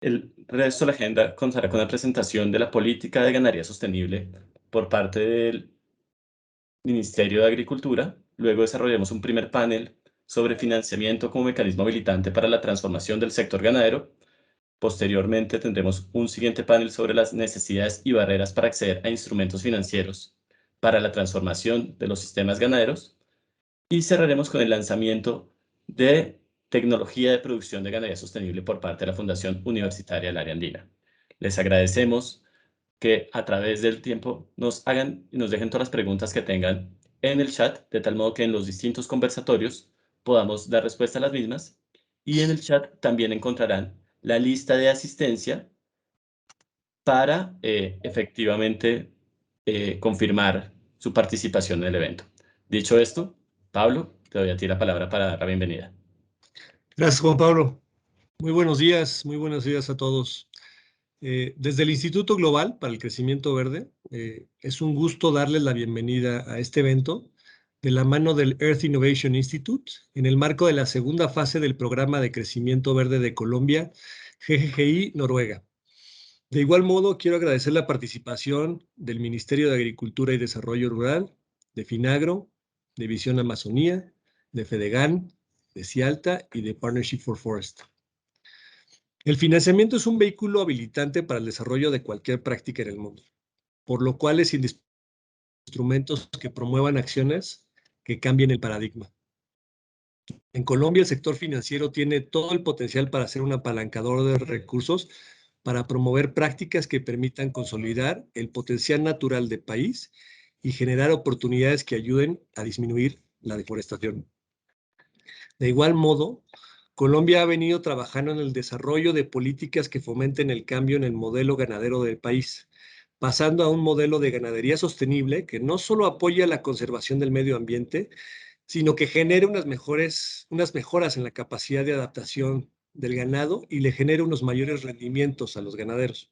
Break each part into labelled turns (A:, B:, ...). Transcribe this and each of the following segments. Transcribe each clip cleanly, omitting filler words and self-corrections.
A: El resto de la agenda contará con la presentación de la política de ganadería sostenible por parte del Ministerio de Agricultura. Luego desarrollaremos un primer panel sobre financiamiento como mecanismo habilitante para la transformación del sector ganadero. Posteriormente tendremos un siguiente panel sobre las necesidades y barreras para acceder a instrumentos financieros para la transformación de los sistemas ganaderos. Y cerraremos con el lanzamiento de tecnología de producción de ganadería sostenible por parte de la Fundación Universitaria del Área Andina. Les agradecemos que a través del tiempo nos hagan y nos dejen todas las preguntas que tengan en el chat, de tal modo que en los distintos conversatorios podamos dar respuesta a las mismas. Y en el chat también encontrarán la lista de asistencia para efectivamente confirmar su participación en el evento. Dicho esto, Pablo, te doy a ti la palabra para dar la bienvenida.
B: Gracias, Juan Pablo. Muy buenos días a todos. Desde el Instituto Global para el Crecimiento Verde, es un gusto darles la bienvenida a este evento de la mano del Earth Innovation Institute en el marco de la segunda fase del Programa de Crecimiento Verde de Colombia, GGGI Noruega. De igual modo, quiero agradecer la participación del Ministerio de Agricultura y Desarrollo Rural, de Finagro, de Visión Amazonía, de Fedegan, de Cialta y de Partnership for Forest. El financiamiento es un vehículo habilitante para el desarrollo de cualquier práctica en el mundo, por lo cual es instrumentos que promuevan acciones que cambien el paradigma. En Colombia, el sector financiero tiene todo el potencial para ser un apalancador de recursos para promover prácticas que permitan consolidar el potencial natural del país y generar oportunidades que ayuden a disminuir la deforestación. De igual modo, Colombia ha venido trabajando en el desarrollo de políticas que fomenten el cambio en el modelo ganadero del país, pasando a un modelo de ganadería sostenible que no solo apoya la conservación del medio ambiente, sino que genere unas mejoras en la capacidad de adaptación del ganado y le genere unos mayores rendimientos a los ganaderos.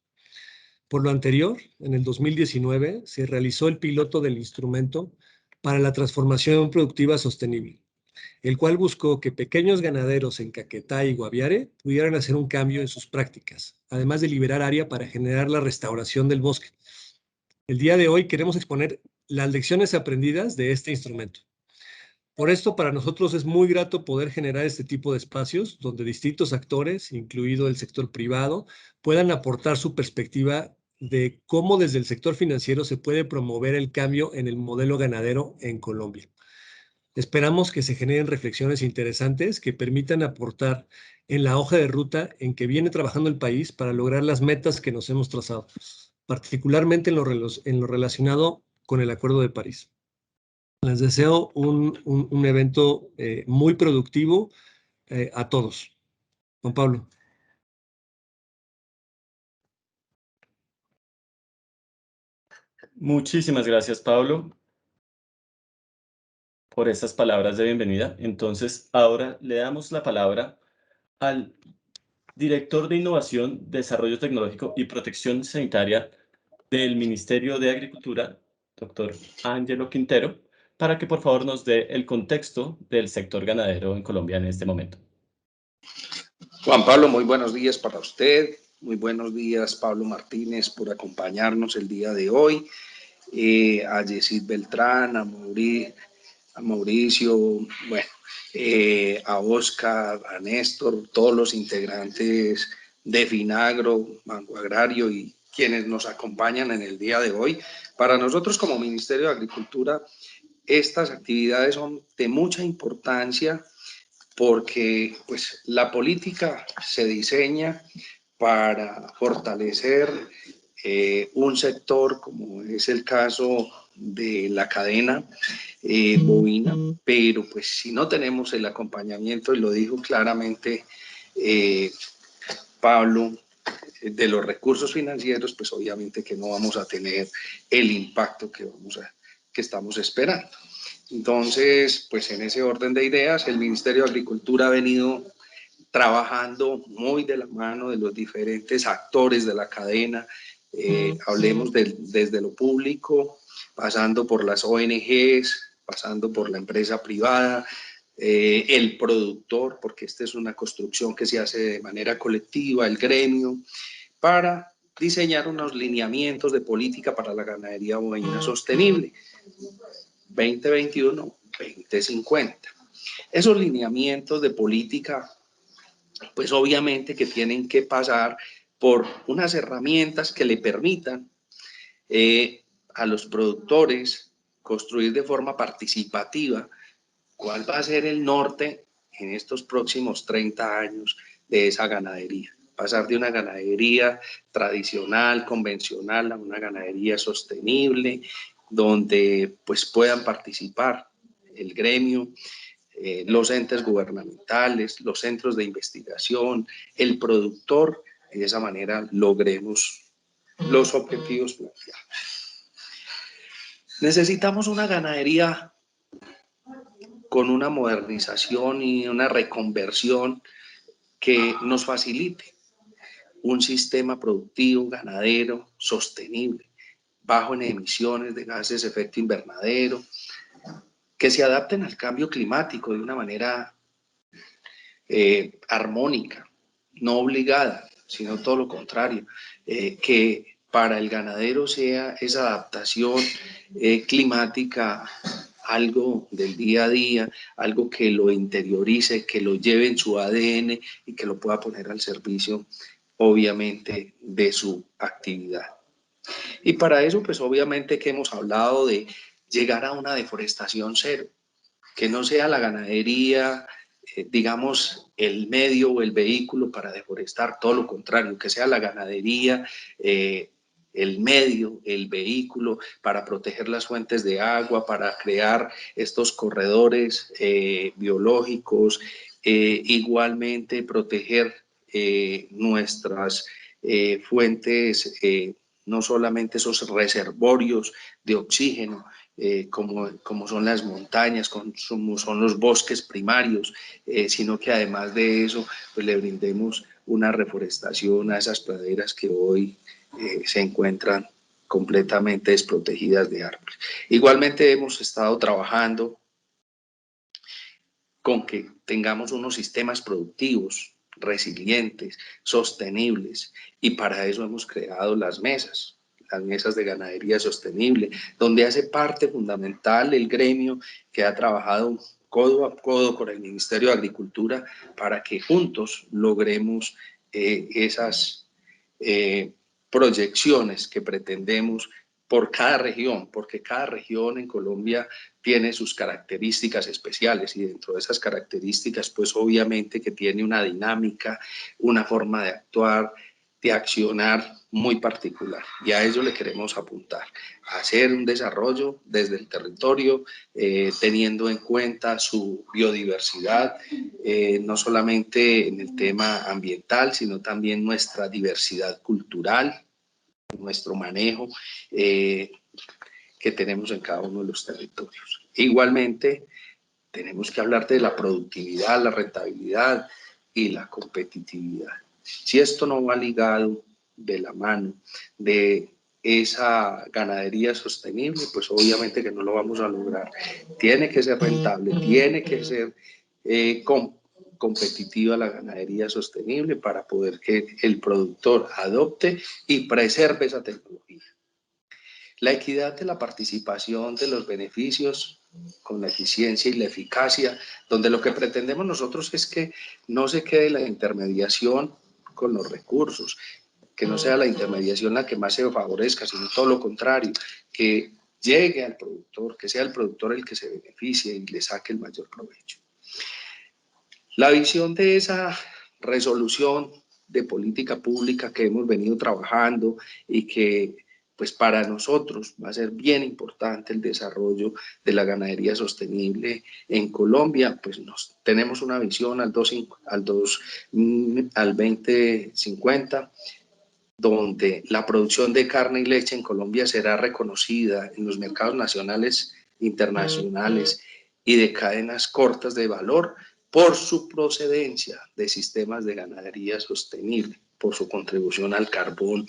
B: Por lo anterior, en el 2019 se realizó el piloto del instrumento para la transformación productiva sostenible, el cual buscó que pequeños ganaderos en Caquetá y Guaviare pudieran hacer un cambio en sus prácticas, además de liberar área para generar la restauración del bosque. El día de hoy queremos exponer las lecciones aprendidas de este instrumento. Por esto, para nosotros es muy grato poder generar este tipo de espacios donde distintos actores, incluido el sector privado, puedan aportar su perspectiva de cómo desde el sector financiero se puede promover el cambio en el modelo ganadero en Colombia. Esperamos que se generen reflexiones interesantes que permitan aportar en la hoja de ruta en que viene trabajando el país para lograr las metas que nos hemos trazado, particularmente en lo relacionado con el Acuerdo de París. Les deseo un evento muy productivo a todos. Juan Pablo.
A: Muchísimas gracias, Pablo, por estas palabras de bienvenida. Entonces, ahora le damos la palabra al director de Innovación, Desarrollo Tecnológico y Protección Sanitaria del Ministerio de Agricultura, doctor Ángelo Quintero, para que por favor nos dé el contexto del sector ganadero en Colombia en este momento.
C: Juan Pablo, muy buenos días para usted. Muy buenos días, Pablo Martínez, por acompañarnos el día de hoy. A Yesid Beltrán, a Mauricio, bueno, a Oscar, a Néstor, todos los integrantes de Finagro, Banco Agrario y quienes nos acompañan en el día de hoy. Para nosotros como Ministerio de Agricultura, estas actividades son de mucha importancia porque pues, la política se diseña para fortalecer un sector como es el caso de la cadena bovina, pero pues si no tenemos el acompañamiento, y lo dijo claramente Pablo, de los recursos financieros, pues obviamente que no vamos a tener el impacto que estamos esperando. Entonces, pues en ese orden de ideas, el Ministerio de Agricultura ha venido trabajando muy de la mano de los diferentes actores de la cadena, hablemos desde lo público, pasando por las ONGs, pasando por la empresa privada, el productor, porque esta es una construcción que se hace de manera colectiva, el gremio, para diseñar unos lineamientos de política para la ganadería bovina sostenible 2021-2050. Esos lineamientos de política, pues obviamente que tienen que pasar por unas herramientas que le permitan a los productores construir de forma participativa cuál va a ser el norte en estos próximos 30 años de esa ganadería. Pasar de una ganadería tradicional, convencional, a una ganadería sostenible, donde pues puedan participar el gremio, los entes gubernamentales, los centros de investigación, el productor, y de esa manera logremos los objetivos planteados. Necesitamos una ganadería con una modernización y una reconversión que nos facilite un sistema productivo, ganadero, sostenible, bajo en emisiones de gases de efecto invernadero, que se adapten al cambio climático de una manera armónica, no obligada, sino todo lo contrario, que para el ganadero sea esa adaptación climática algo del día a día, algo que lo interiorice, que lo lleve en su ADN y que lo pueda poner al servicio, obviamente, de su actividad. Y para eso, pues obviamente que hemos hablado de llegar a una deforestación cero, que no sea la ganadería, digamos, el medio o el vehículo para deforestar, todo lo contrario, que sea la ganadería, el medio, el vehículo para proteger las fuentes de agua, para crear estos corredores biológicos, igualmente proteger nuestras fuentes, no solamente esos reservorios de oxígeno, como son las montañas, como son los bosques primarios, sino que además de eso pues le brindemos una reforestación a esas praderas que hoy se encuentran completamente desprotegidas de árboles. Igualmente hemos estado trabajando con que tengamos unos sistemas productivos resilientes, sostenibles, y para eso hemos creado las mesas de ganadería sostenible, donde hace parte fundamental el gremio que ha trabajado codo a codo con el Ministerio de Agricultura para que juntos logremos esas proyecciones que pretendemos por cada región, porque cada región en Colombia tiene sus características especiales y dentro de esas características, pues obviamente que tiene una dinámica, una forma de actuar, de accionar muy particular, y a ello le queremos apuntar, a hacer un desarrollo desde el territorio, teniendo en cuenta su biodiversidad, no solamente en el tema ambiental, sino también nuestra diversidad cultural, nuestro manejo que tenemos en cada uno de los territorios. Igualmente, tenemos que hablar de la productividad, la rentabilidad y la competitividad. Si esto no va ligado de la mano de esa ganadería sostenible, pues obviamente que no lo vamos a lograr. Tiene que ser rentable, tiene que ser competitiva la ganadería sostenible para poder que el productor adopte y preserve esa tecnología. La equidad de la participación de los beneficios con la eficiencia y la eficacia, donde lo que pretendemos nosotros es que no se quede la intermediación con los recursos, que no sea la intermediación la que más se favorezca, sino todo lo contrario, que llegue al productor, que sea el productor el que se beneficie y le saque el mayor provecho. La visión de esa resolución de política pública que hemos venido trabajando y que pues para nosotros va a ser bien importante el desarrollo de la ganadería sostenible en Colombia, pues tenemos una visión al 2050, donde la producción de carne y leche en Colombia será reconocida en los mercados nacionales, internacionales y de cadenas cortas de valor por su procedencia de sistemas de ganadería sostenible, por su contribución al carbón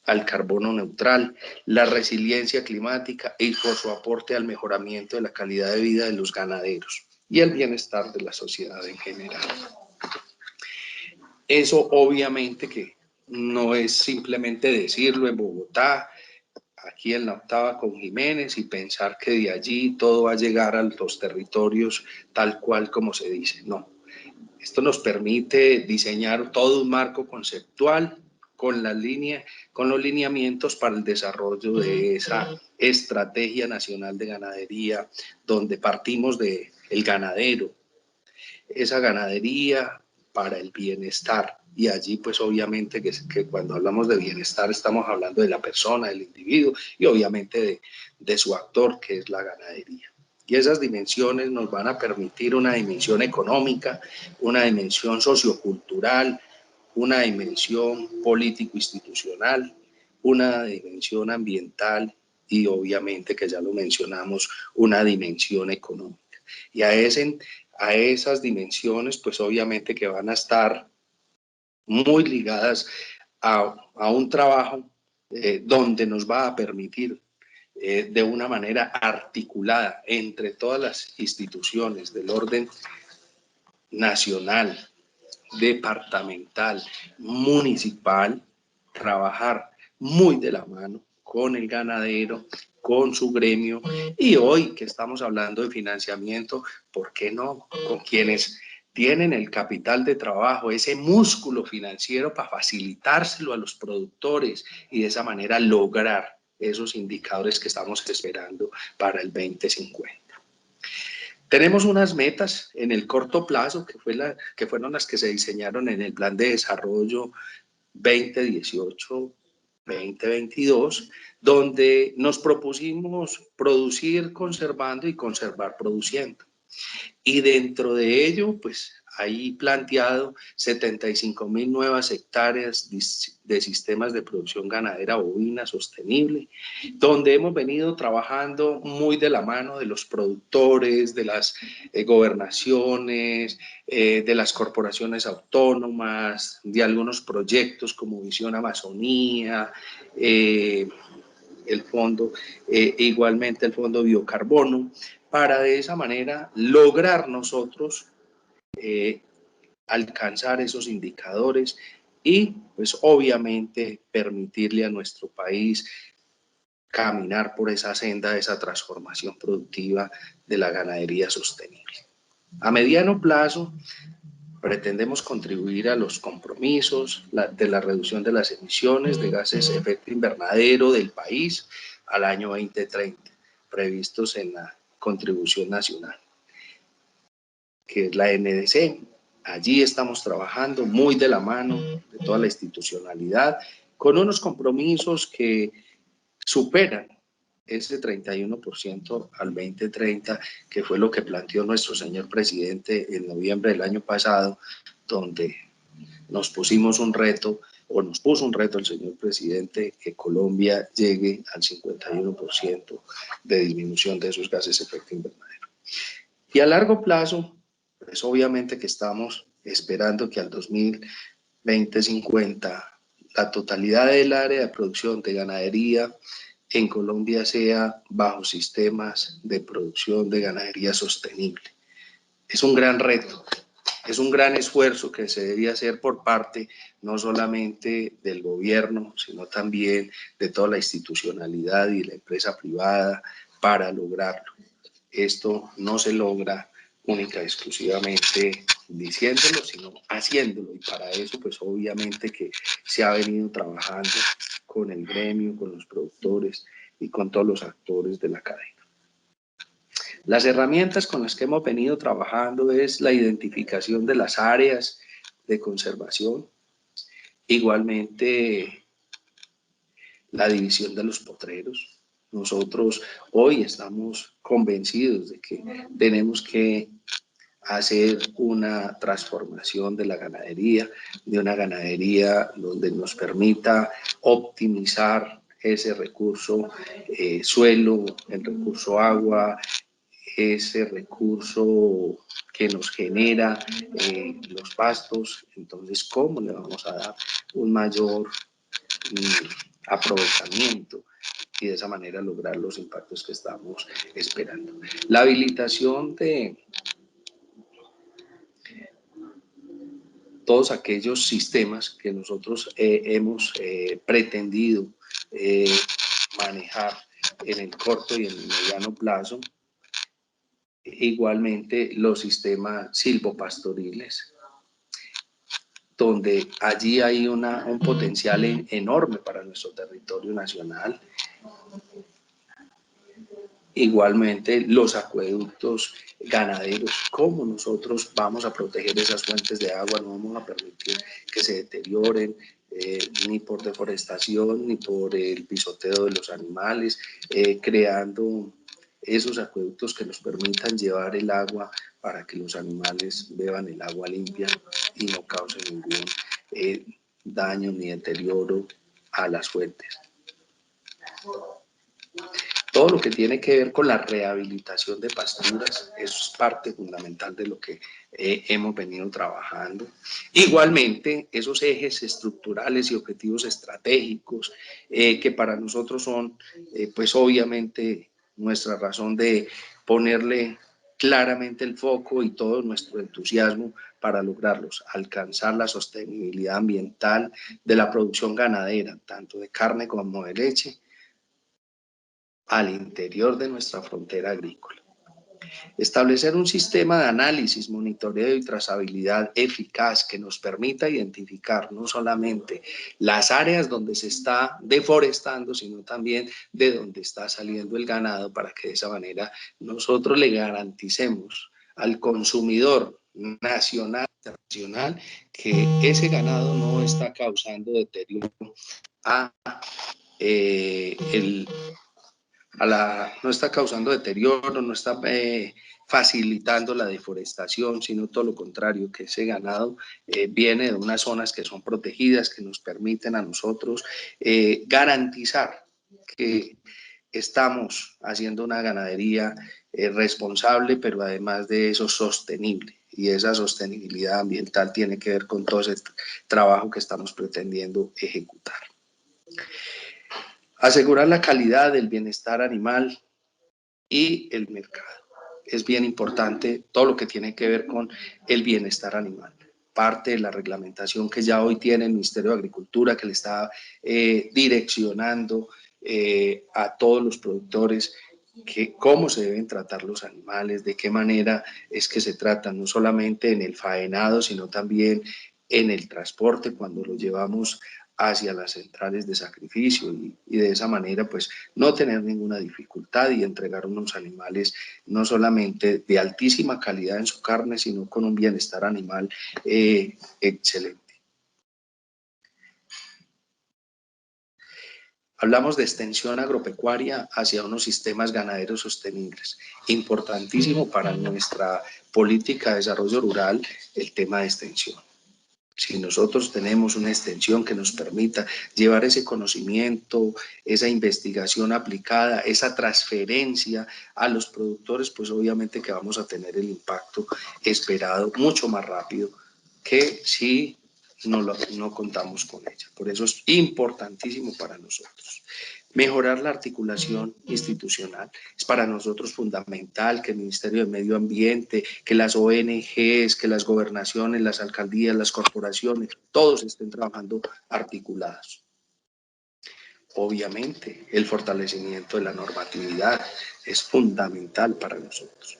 C: al carbono neutral, la resiliencia climática y por su aporte al mejoramiento de la calidad de vida de los ganaderos y el bienestar de la sociedad en general. Eso obviamente que no es simplemente decirlo en Bogotá, aquí en la octava con Jiménez, y pensar que de allí todo va a llegar a los territorios tal cual como se dice. No, esto nos permite diseñar todo un marco conceptual con los lineamientos para el desarrollo de esa estrategia nacional de ganadería, donde partimos del ganadero, esa ganadería para el bienestar. Y allí pues obviamente que cuando hablamos de bienestar estamos hablando de la persona, del individuo y obviamente de su actor, que es la ganadería. Y esas dimensiones nos van a permitir una dimensión económica, una dimensión sociocultural, una dimensión político-institucional, una dimensión ambiental y obviamente, que ya lo mencionamos, una dimensión económica. Y a esas dimensiones, pues obviamente que van a estar muy ligadas a un trabajo donde nos va a permitir de una manera articulada entre todas las instituciones del orden nacional, departamental, municipal, trabajar muy de la mano con el ganadero, con su gremio, y hoy que estamos hablando de financiamiento, ¿por qué no? Con quienes tienen el capital de trabajo, ese músculo financiero para facilitárselo a los productores y de esa manera lograr esos indicadores que estamos esperando para el 2050. Tenemos unas metas en el corto plazo que fueron las que se diseñaron en el Plan de Desarrollo 2018-2022, donde nos propusimos producir conservando y conservar produciendo. Y dentro de ello, pues ahí planteado 75.000 nuevas hectáreas de sistemas de producción ganadera bovina sostenible, donde hemos venido trabajando muy de la mano de los productores, de las gobernaciones, de las corporaciones autónomas, de algunos proyectos como Visión Amazonía, el fondo, igualmente el Fondo Biocarbono, para de esa manera lograr nosotros alcanzar esos indicadores y pues obviamente permitirle a nuestro país caminar por esa senda de esa transformación productiva de la ganadería sostenible. A mediano plazo pretendemos contribuir a los compromisos de la reducción de las emisiones de gases de efecto invernadero del país al año 2030, previstos en la contribución nacional, que es la NDC. Allí estamos trabajando muy de la mano de toda la institucionalidad, con unos compromisos que superan ese 31% al 2030, que fue lo que planteó nuestro señor presidente en noviembre del año pasado, donde nos pusimos un reto, o nos puso un reto el señor presidente, que Colombia llegue al 51% de disminución de esos gases de efecto invernadero. Y a largo plazo, pues obviamente que estamos esperando que al 2020-50 la totalidad del área de producción de ganadería en Colombia sea bajo sistemas de producción de ganadería sostenible. Es un gran reto, es un gran esfuerzo que se debe hacer por parte no solamente del gobierno, sino también de toda la institucionalidad y la empresa privada para lograrlo. Esto no se logra única y exclusivamente diciéndolo, sino haciéndolo, y para eso pues obviamente que se ha venido trabajando con el gremio, con los productores y con todos los actores de la cadena. Las herramientas con las que hemos venido trabajando es la identificación de las áreas de conservación, igualmente la división de los potreros. Nosotros hoy estamos convencidos de que tenemos que hacer una transformación de la ganadería, de una ganadería donde nos permita optimizar ese recurso suelo, el recurso agua, ese recurso que nos genera los pastos. Entonces, ¿cómo le vamos a dar un mayor aprovechamiento y de esa manera lograr los impactos que estamos esperando. La habilitación de todos aquellos sistemas que nosotros hemos pretendido manejar en el corto y en el mediano plazo, igualmente los sistemas silvopastoriles, donde allí hay un potencial enorme para nuestro territorio nacional. Igualmente los acueductos ganaderos, cómo nosotros vamos a proteger esas fuentes de agua, no vamos a permitir que se deterioren ni por deforestación ni por el pisoteo de los animales, creando esos acueductos que nos permitan llevar el agua para que los animales beban el agua limpia y no causen ningún daño ni deterioro a las fuentes. Todo lo que tiene que ver con la rehabilitación de pasturas, eso es parte fundamental de lo que hemos venido trabajando. Igualmente, esos ejes estructurales y objetivos estratégicos que para nosotros son, pues obviamente, nuestra razón de ponerle claramente el foco y todo nuestro entusiasmo para lograrlos, alcanzar la sostenibilidad ambiental de la producción ganadera, tanto de carne como de leche, al interior de nuestra frontera agrícola. Establecer un sistema de análisis, monitoreo y trazabilidad eficaz que nos permita identificar no solamente las áreas donde se está deforestando, sino también de donde está saliendo el ganado, para que de esa manera nosotros le garanticemos al consumidor nacional e internacional que ese ganado no está causando deterioro no está causando deterioro, no está facilitando la deforestación, sino todo lo contrario, que ese ganado viene de unas zonas que son protegidas, que nos permiten a nosotros garantizar que estamos haciendo una ganadería responsable, pero además de eso sostenible. Y esa sostenibilidad ambiental tiene que ver con todo ese trabajo que estamos pretendiendo ejecutar. Asegurar la calidad del bienestar animal y el mercado. Es bien importante todo lo que tiene que ver con el bienestar animal. Parte de la reglamentación que ya hoy tiene el Ministerio de Agricultura, que le está direccionando a todos los productores cómo se deben tratar los animales, de qué manera es que se tratan, no solamente en el faenado, sino también en el transporte, cuando lo llevamos hacia las centrales de sacrificio y de esa manera pues no tener ninguna dificultad y entregar unos animales no solamente de altísima calidad en su carne, sino con un bienestar animal excelente. Hablamos de extensión agropecuaria hacia unos sistemas ganaderos sostenibles. Importantísimo para nuestra política de desarrollo rural el tema de extensión. Si nosotros tenemos una extensión que nos permita llevar ese conocimiento, esa investigación aplicada, esa transferencia a los productores, pues obviamente que vamos a tener el impacto esperado mucho más rápido que si no contamos con ella. Por eso es importantísimo para nosotros. Mejorar la articulación institucional. Es para nosotros fundamental que el Ministerio de Medio Ambiente, que las ONGs, que las gobernaciones, las alcaldías, las corporaciones, todos estén trabajando articulados. Obviamente, el fortalecimiento de la normatividad es fundamental para nosotros.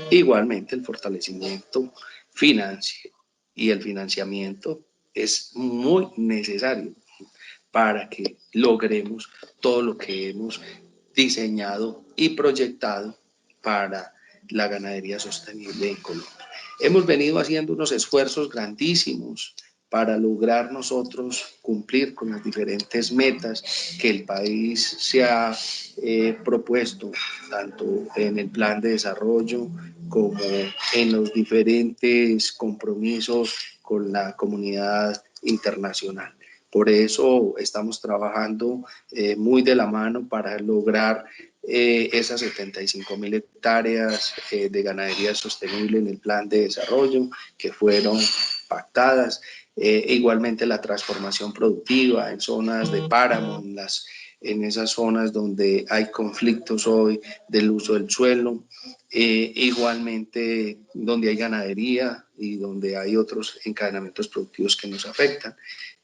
C: Igualmente, el fortalecimiento financiero y el financiamiento es muy necesario para que logremos todo lo que hemos diseñado y proyectado para la ganadería sostenible en Colombia. Hemos venido haciendo unos esfuerzos grandísimos para lograr nosotros cumplir con las diferentes metas que el país se ha propuesto, tanto en el plan de desarrollo como en los diferentes compromisos con la comunidad internacional. Por eso estamos trabajando muy de la mano para lograr esas 75.000 hectáreas de ganadería sostenible en el plan de desarrollo que fueron pactadas. Igualmente la transformación productiva en zonas de páramo, en esas zonas donde hay conflictos hoy del uso del suelo, igualmente donde hay ganadería y donde hay otros encadenamientos productivos que nos afectan.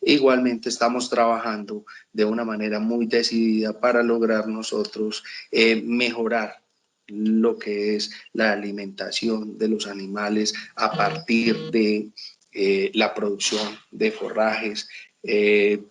C: Igualmente estamos trabajando de una manera muy decidida para lograr nosotros mejorar lo que es la alimentación de los animales a partir de la producción de forrajes,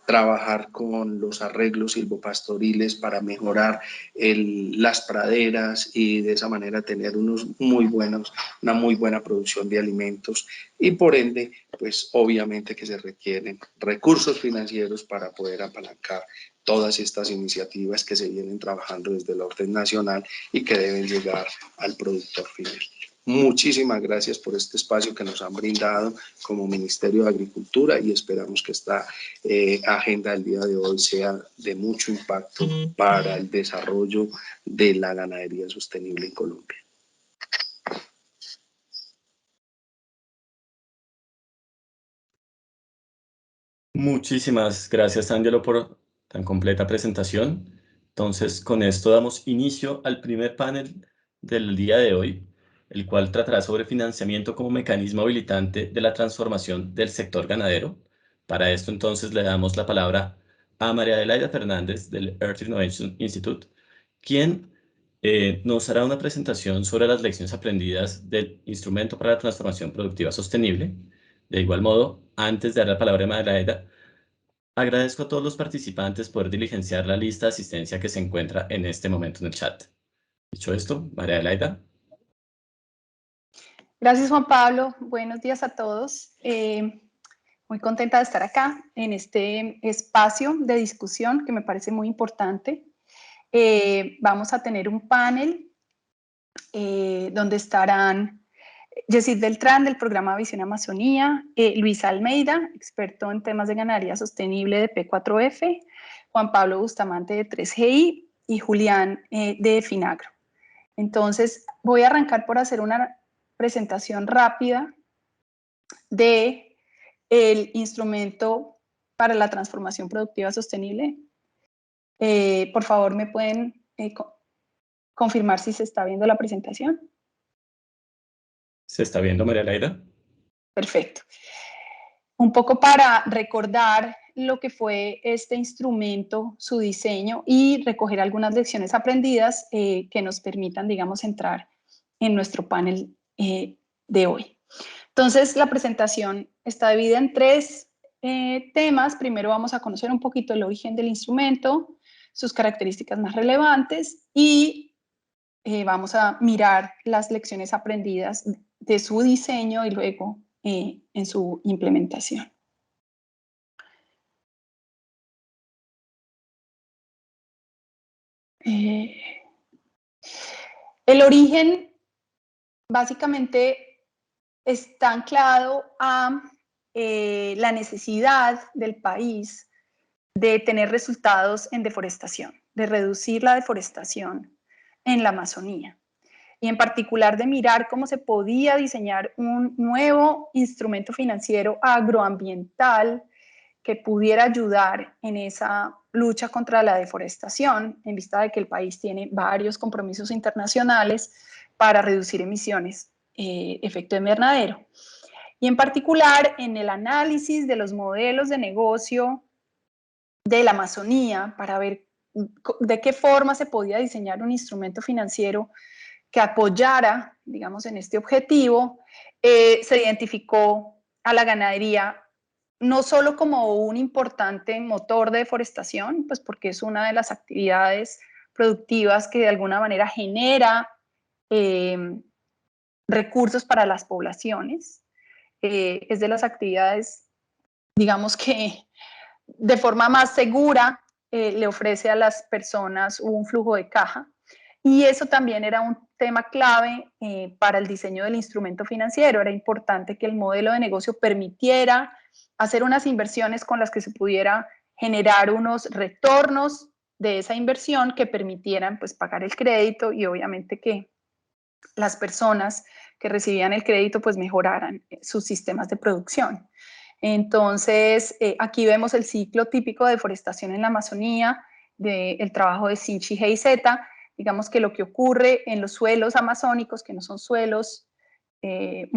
C: trabajar con los arreglos silvopastoriles para mejorar las praderas y de esa manera tener una muy buena producción de alimentos y por ende, pues obviamente que se requieren recursos financieros para poder apalancar todas estas iniciativas que se vienen trabajando desde el orden nacional y que deben llegar al productor final. Muchísimas gracias por este espacio que nos han brindado como Ministerio de Agricultura y esperamos que esta agenda del día de hoy sea de mucho impacto para el desarrollo de la ganadería sostenible en Colombia.
A: Muchísimas gracias, Ángelo, por tan completa presentación. Entonces, con esto damos inicio al primer panel del día de hoy, el cual tratará sobre financiamiento como mecanismo habilitante de la transformación del sector ganadero. Para esto, entonces, le damos la palabra a María Adelaida Fernández del Earth Innovation Institute, quien nos hará una presentación sobre las lecciones aprendidas del Instrumento para la Transformación Productiva Sostenible. De igual modo, antes de dar la palabra a María Adelaida, agradezco a todos los participantes por diligenciar la lista de asistencia que se encuentra en este momento en el chat. Dicho esto, María Adelaida.
D: Gracias, Juan Pablo. Buenos días a todos. Muy contenta de estar acá en este espacio de discusión que me parece muy importante. Vamos a tener un panel donde estarán Yesid Beltrán del programa Visión Amazonía, Luis Almeida, experto en temas de ganadería sostenible de P4F, Juan Pablo Bustamante de 3GI y Julián de Finagro. Entonces, voy a arrancar por hacer una presentación rápida de el instrumento para la transformación productiva sostenible. Por favor, ¿me pueden confirmar si se está viendo la presentación?
A: ¿Se está viendo, María Adelaida?
D: Perfecto. Un poco para recordar lo que fue este instrumento, su diseño y recoger algunas lecciones aprendidas que nos permitan, digamos, entrar en nuestro panel de hoy. Entonces, la presentación está dividida en tres temas. Primero vamos a conocer un poquito el origen del instrumento, sus características más relevantes y vamos a mirar las lecciones aprendidas de su diseño y luego en su implementación. El origen básicamente está anclado a la necesidad del país de tener resultados en deforestación, de reducir la deforestación en la Amazonía. Y en particular de mirar cómo se podía diseñar un nuevo instrumento financiero agroambiental que pudiera ayudar en esa lucha contra la deforestación, en vista de que el país tiene varios compromisos internacionales para reducir emisiones, efecto invernadero. Y en particular en el análisis de los modelos de negocio de la Amazonía para ver de qué forma se podía diseñar un instrumento financiero que apoyara, digamos, en este objetivo, se identificó a la ganadería no solo como un importante motor de deforestación, pues porque es una de las actividades productivas que de alguna manera genera recursos para las poblaciones, es de las actividades, digamos que de forma más segura le ofrece a las personas un flujo de caja. Y eso también era un tema clave para el diseño del instrumento financiero. Era importante que el modelo de negocio permitiera hacer unas inversiones con las que se pudiera generar unos retornos de esa inversión que permitieran pues pagar el crédito y obviamente que las personas que recibían el crédito pues mejoraran sus sistemas de producción. Entonces, aquí vemos el ciclo típico de deforestación en la Amazonía, del trabajo de Sinchi GIZ. Digamos que lo que ocurre en los suelos amazónicos, que no son suelos que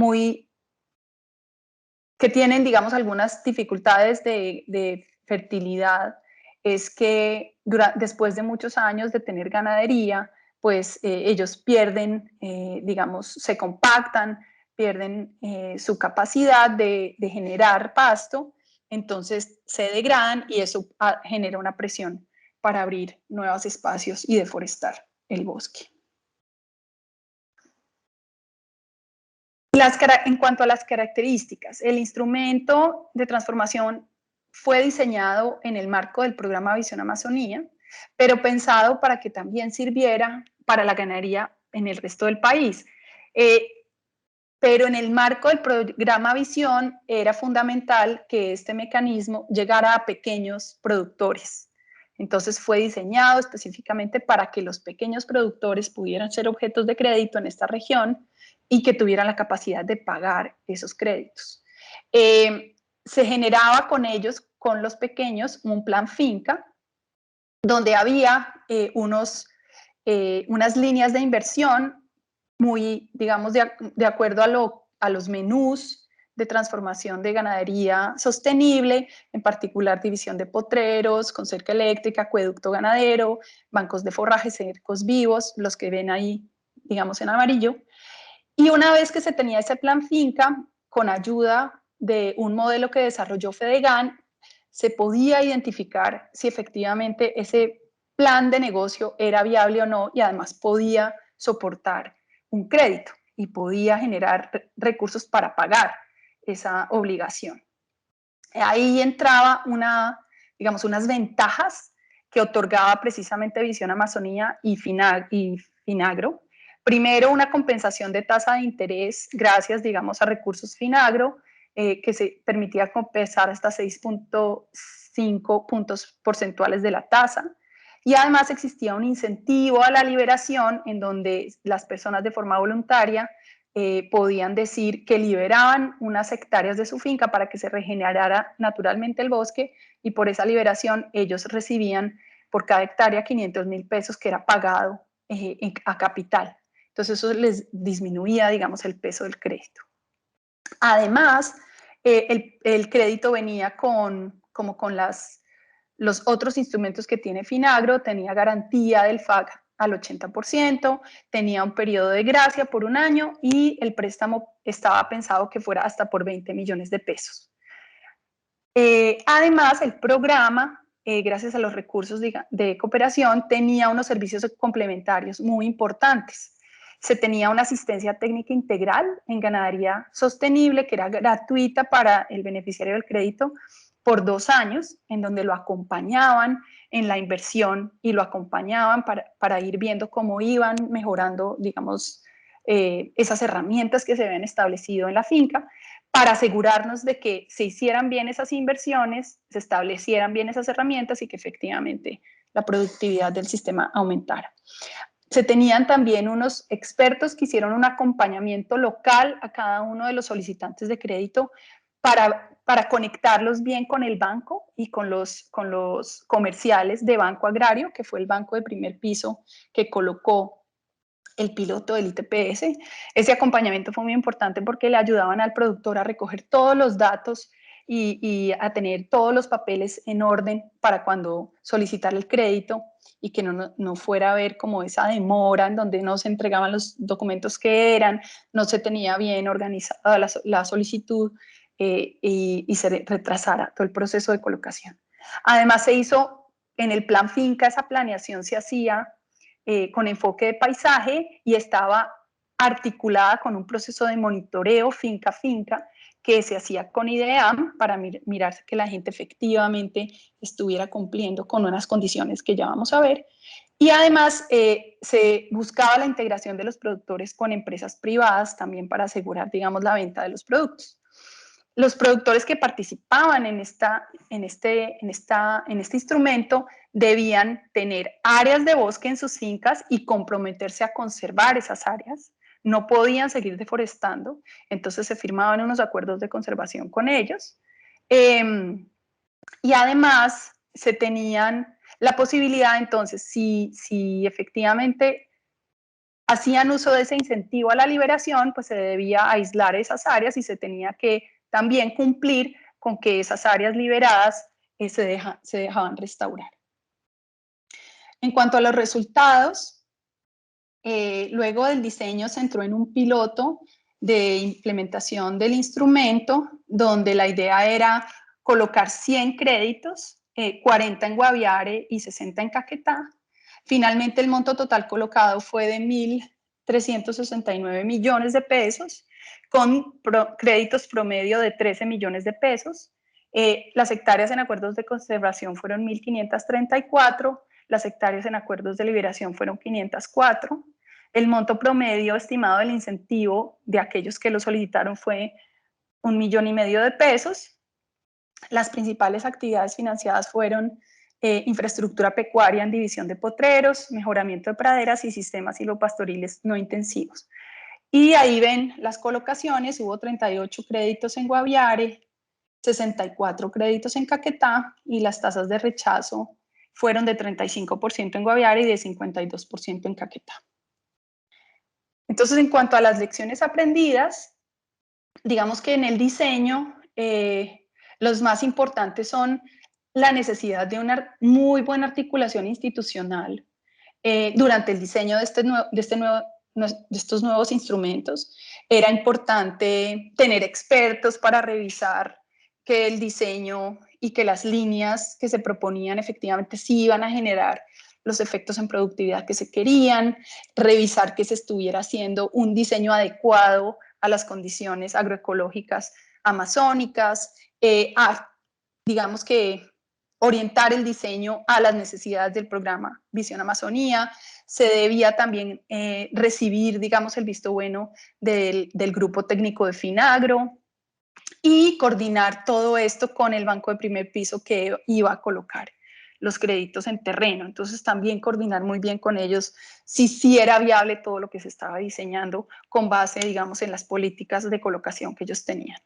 D: tienen, digamos, algunas dificultades de fertilidad, es que después de muchos años de tener ganadería, pues ellos pierden, digamos, se compactan, pierden su capacidad de generar pasto, entonces se degradan y eso genera una presión para abrir nuevos espacios y deforestar el bosque. En cuanto a las características, el instrumento de transformación fue diseñado en el marco del programa Visión Amazonía, pero pensado para que también sirviera para la ganadería en el resto del país. Pero en el marco del programa Visión era fundamental que este mecanismo llegara a pequeños productores. Entonces fue diseñado específicamente para que los pequeños productores pudieran ser objetos de crédito en esta región y que tuvieran la capacidad de pagar esos créditos. Se generaba con ellos, con los pequeños, un plan finca, donde había unas líneas de inversión muy, digamos, de acuerdo a los menús de transformación de ganadería sostenible, en particular división de potreros, con cerca eléctrica, acueducto ganadero, bancos de forraje, cercos vivos, los que ven ahí, digamos, en amarillo. Y una vez que se tenía ese plan finca, con ayuda de un modelo que desarrolló Fedegan, se podía identificar si efectivamente ese plan de negocio era viable o no y además podía soportar un crédito y podía generar recursos para pagar esa obligación. Ahí entraba digamos, unas ventajas que otorgaba precisamente Visión Amazonía y Finagro. Primero, una compensación de tasa de interés gracias, digamos, a recursos Finagro, que se permitía compensar hasta 6.5 puntos porcentuales de la tasa. Y además existía un incentivo a la liberación en donde las personas de forma voluntaria podían decir que liberaban unas hectáreas de su finca para que se regenerara naturalmente el bosque y por esa liberación ellos recibían por cada hectárea 500.000 pesos que era pagado a capital. Entonces eso les disminuía, digamos, el peso del crédito. Además, el crédito venía como con los otros instrumentos que tiene Finagro, tenía garantía del FAC al 80%, tenía un periodo de gracia por un año y el préstamo estaba pensado que fuera hasta por 20 millones de pesos. Además, el programa, gracias a los recursos de cooperación, tenía unos servicios complementarios muy importantes. Se tenía una asistencia técnica integral en ganadería sostenible que era gratuita para el beneficiario del crédito por 2 años, en donde lo acompañaban en la inversión y lo acompañaban para ir viendo cómo iban mejorando, digamos, esas herramientas que se habían establecido en la finca, para asegurarnos de que se hicieran bien esas inversiones, se establecieran bien esas herramientas y que efectivamente la productividad del sistema aumentara. Se tenían también unos expertos que hicieron un acompañamiento local a cada uno de los solicitantes de crédito para conectarlos bien con el banco y con los comerciales de Banco Agrario, que fue el banco de primer piso que colocó el piloto del ITPS. Ese acompañamiento fue muy importante porque le ayudaban al productor a recoger todos los datos y a tener todos los papeles en orden para cuando solicitar el crédito y que no fuera a haber como esa demora en donde no se entregaban los documentos que eran, no se tenía bien organizada la solicitud y se retrasara todo el proceso de colocación. Además se hizo en el plan finca, esa planeación se hacía con enfoque de paisaje y estaba articulada con un proceso de monitoreo finca a finca que se hacía con IDEAM para mirar que la gente efectivamente estuviera cumpliendo con unas condiciones que ya vamos a ver. Y además se buscaba la integración de los productores con empresas privadas también para asegurar, digamos, la venta de los productos. los productores que participaban en este instrumento debían tener áreas de bosque en sus fincas y comprometerse a conservar esas áreas. No podían seguir deforestando, entonces se firmaban unos acuerdos de conservación con ellos. Y además se tenían la posibilidad, entonces, si efectivamente hacían uso de ese incentivo a la liberación, pues se debía aislar esas áreas y se tenía que también cumplir con que esas áreas liberadas se dejaban restaurar. En cuanto a los resultados, luego del diseño se entró en un piloto de implementación del instrumento, donde la idea era colocar 100 créditos, 40 en Guaviare y 60 en Caquetá. Finalmente el monto total colocado fue de 1.369 millones de pesos, con créditos promedio de 13 millones de pesos. Las hectáreas en acuerdos de conservación fueron 1.534, las hectáreas en acuerdos de liberación fueron 504. El monto promedio estimado del incentivo de aquellos que lo solicitaron fue 1,5 millones de pesos. Las principales actividades financiadas fueron infraestructura pecuaria en división de potreros, mejoramiento de praderas y sistemas silvopastoriles no intensivos. Y ahí ven las colocaciones, hubo 38 créditos en Guaviare, 64 créditos en Caquetá y las tasas de rechazo fueron de 35% en Guaviare y de 52% en Caquetá. Entonces, en cuanto a las lecciones aprendidas, digamos que en el diseño, los más importantes son la necesidad de una muy buena articulación institucional durante el diseño de estos nuevos instrumentos. Era importante tener expertos para revisar que el diseño y que las líneas que se proponían efectivamente sí iban a generar los efectos en productividad que se querían, revisar que se estuviera haciendo un diseño adecuado a las condiciones agroecológicas amazónicas, digamos que orientar el diseño a las necesidades del programa Visión Amazonía. Se debía también recibir, digamos, el visto bueno del grupo técnico de Finagro y coordinar todo esto con el banco de primer piso que iba a colocar los créditos en terreno. Entonces también coordinar muy bien con ellos si sí era viable todo lo que se estaba diseñando con base, digamos, en las políticas de colocación que ellos tenían.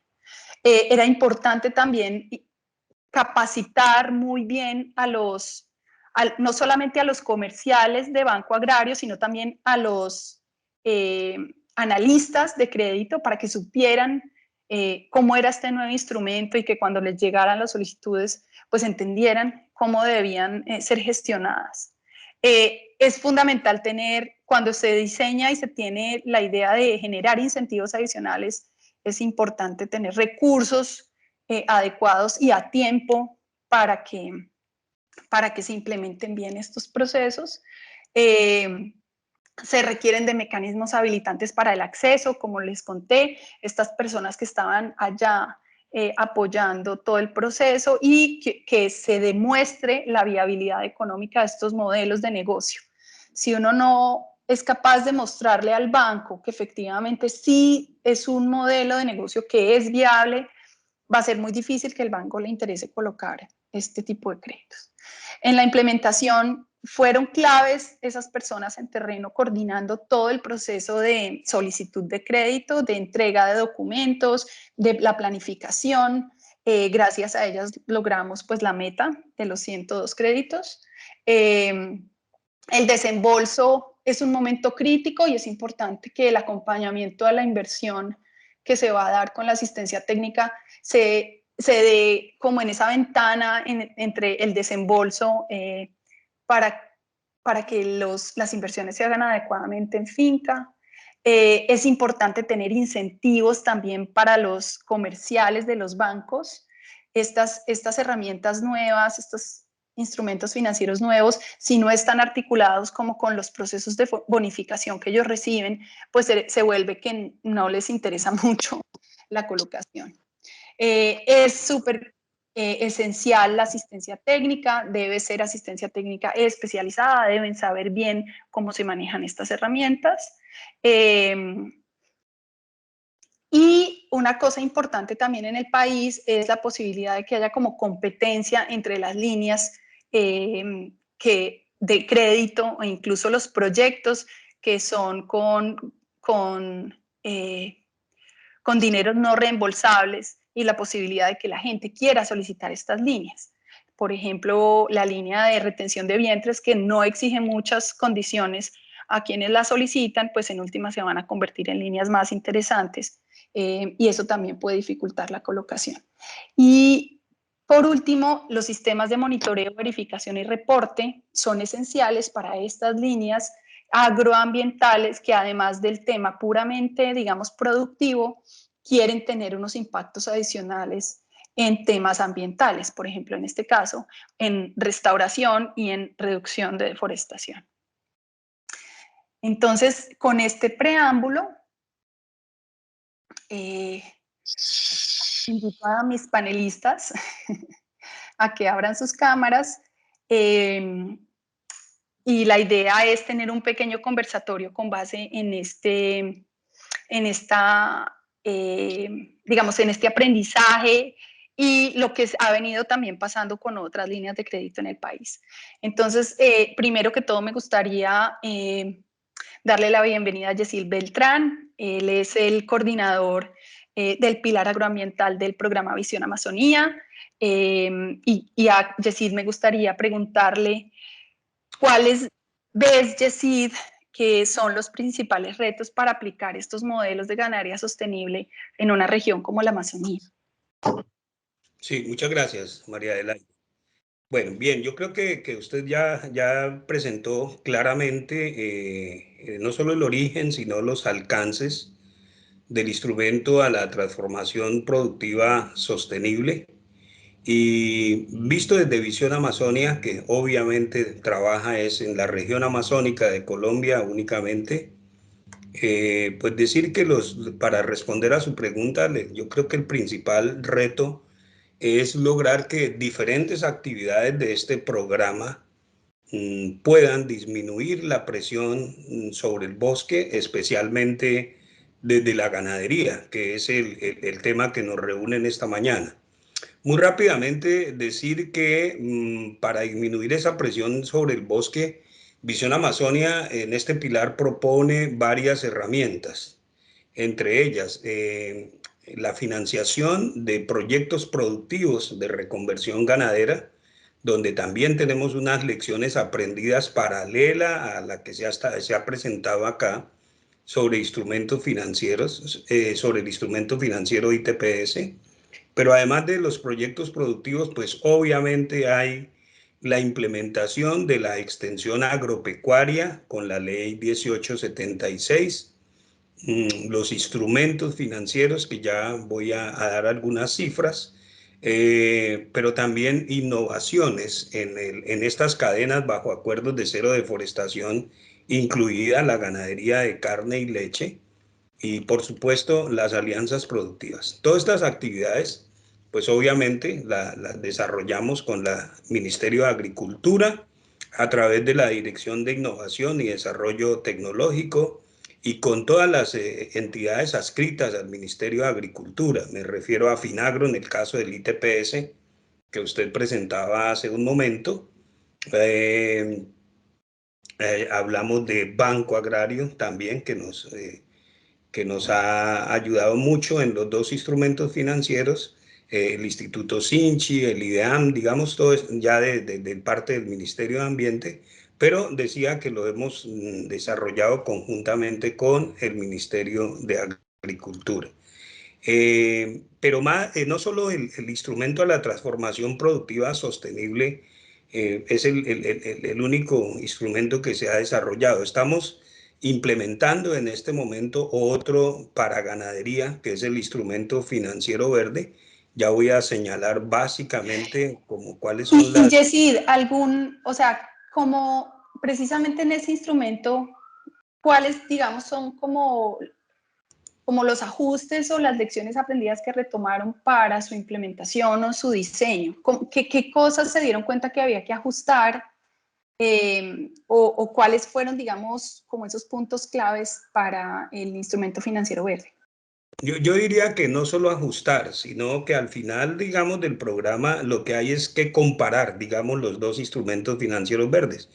D: Era importante también capacitar muy bien no solamente a los comerciales de Banco Agrario, sino también a los analistas de crédito para que supieran cómo era este nuevo instrumento y que cuando les llegaran las solicitudes, pues entendieran cómo debían ser gestionadas. Es fundamental cuando se diseña y se tiene la idea de generar incentivos adicionales, es importante tener recursos adecuados y a tiempo para que se implementen bien estos procesos. Se requieren de mecanismos habilitantes para el acceso, como les conté, estas personas que estaban allá apoyando todo el proceso y que se demuestre la viabilidad económica de estos modelos de negocio. Si uno no es capaz de mostrarle al banco que efectivamente sí es un modelo de negocio que es viable, va a ser muy difícil que el banco le interese colocar este tipo de créditos. En la implementación fueron claves esas personas en terreno coordinando todo el proceso de solicitud de crédito, de entrega de documentos, de la planificación. Gracias a ellas logramos pues la meta de los 102 créditos. El desembolso es un momento crítico y es importante que el acompañamiento a la inversión que se va a dar con la asistencia técnica se dé como en esa ventana entre el desembolso para que las inversiones se hagan adecuadamente en finca. Es importante tener incentivos también para los comerciales de los bancos. Estas herramientas nuevas, estos instrumentos financieros nuevos, si no están articulados como con los procesos de bonificación que ellos reciben, pues se vuelve que no les interesa mucho la colocación. Es súper esencial la asistencia técnica, debe ser asistencia técnica especializada, deben saber bien cómo se manejan estas herramientas. Y una cosa importante también en el país es la posibilidad de que haya como competencia entre las líneas de crédito e incluso los proyectos que son con dineros no reembolsables y la posibilidad de que la gente quiera solicitar estas líneas. Por ejemplo, la línea de retención de vientres, que no exige muchas condiciones a quienes la solicitan, pues en última se van a convertir en líneas más interesantes y eso también puede dificultar la colocación. Y por último, los sistemas de monitoreo, verificación y reporte son esenciales para estas líneas agroambientales que, además del tema puramente, digamos, productivo, quieren tener unos impactos adicionales en temas ambientales, por ejemplo, en este caso, en restauración y en reducción de deforestación. Entonces, con este preámbulo, invito a mis panelistas a que abran sus cámaras y la idea es tener un pequeño conversatorio con base en digamos, en este aprendizaje y lo que ha venido también pasando con otras líneas de crédito en el país. Entonces, primero que todo me gustaría darle la bienvenida a Yesid Beltrán. Él es el coordinador del pilar agroambiental del programa Visión Amazonía. Y a Yesid me gustaría preguntarle cuáles ves, Yesid, que son los principales retos para aplicar estos modelos de ganadería sostenible en una región como la Amazonía.
E: Sí, muchas gracias, María Adelaide. Bueno, bien, yo creo que usted ya presentó claramente no solo el origen, sino los alcances del instrumento a la transformación productiva sostenible. Y visto desde Visión Amazonia, que obviamente trabaja es en la región amazónica de Colombia únicamente, pues decir que para responder a su pregunta, yo creo que el principal reto es lograr que diferentes actividades de este programa puedan disminuir la presión sobre el bosque, especialmente desde la ganadería, que es el tema que nos reúne en esta mañana. Muy rápidamente decir que para disminuir esa presión sobre el bosque, Visión Amazonia en este pilar propone varias herramientas, entre ellas la financiación de proyectos productivos de reconversión ganadera, donde también tenemos unas lecciones aprendidas paralela a la que se ha presentado acá sobre instrumentos financieros, sobre el instrumento financiero ITPS. Pero además de los proyectos productivos, pues obviamente hay la implementación de la extensión agropecuaria con la ley 1876, los instrumentos financieros, que ya voy a dar algunas cifras, pero también innovaciones en estas cadenas bajo acuerdos de cero deforestación, incluida la ganadería de carne y leche, y por supuesto las alianzas productivas. Todas estas actividades, pues obviamente las desarrollamos con el Ministerio de Agricultura a través de la Dirección de Innovación y Desarrollo Tecnológico y con todas las entidades adscritas al Ministerio de Agricultura. Me refiero a Finagro en el caso del ITPS que usted presentaba hace un momento. Hablamos de Banco Agrario también, que nos ha ayudado mucho en los dos instrumentos financieros, el Instituto Sinchi, el IDEAM, digamos, todo es ya de parte del Ministerio de Ambiente, pero decía que lo hemos desarrollado conjuntamente con el Ministerio de Agricultura. Pero no solo el instrumento a la transformación productiva sostenible es el único instrumento que se ha desarrollado. Estamos implementando en este momento otro para ganadería, que es el instrumento financiero verde. Ya voy a señalar básicamente como cuáles son las...
D: Y Yesid, o sea, como precisamente en ese instrumento, ¿cuáles, digamos, son como los ajustes o las lecciones aprendidas que retomaron para su implementación o su diseño? ¿Qué cosas se dieron cuenta que había que ajustar? O cuáles fueron, digamos, como esos puntos claves para el instrumento financiero verde.
E: Yo diría que no solo ajustar, sino que al final, digamos, del programa lo que hay es que comparar, digamos, los dos instrumentos financieros verdes.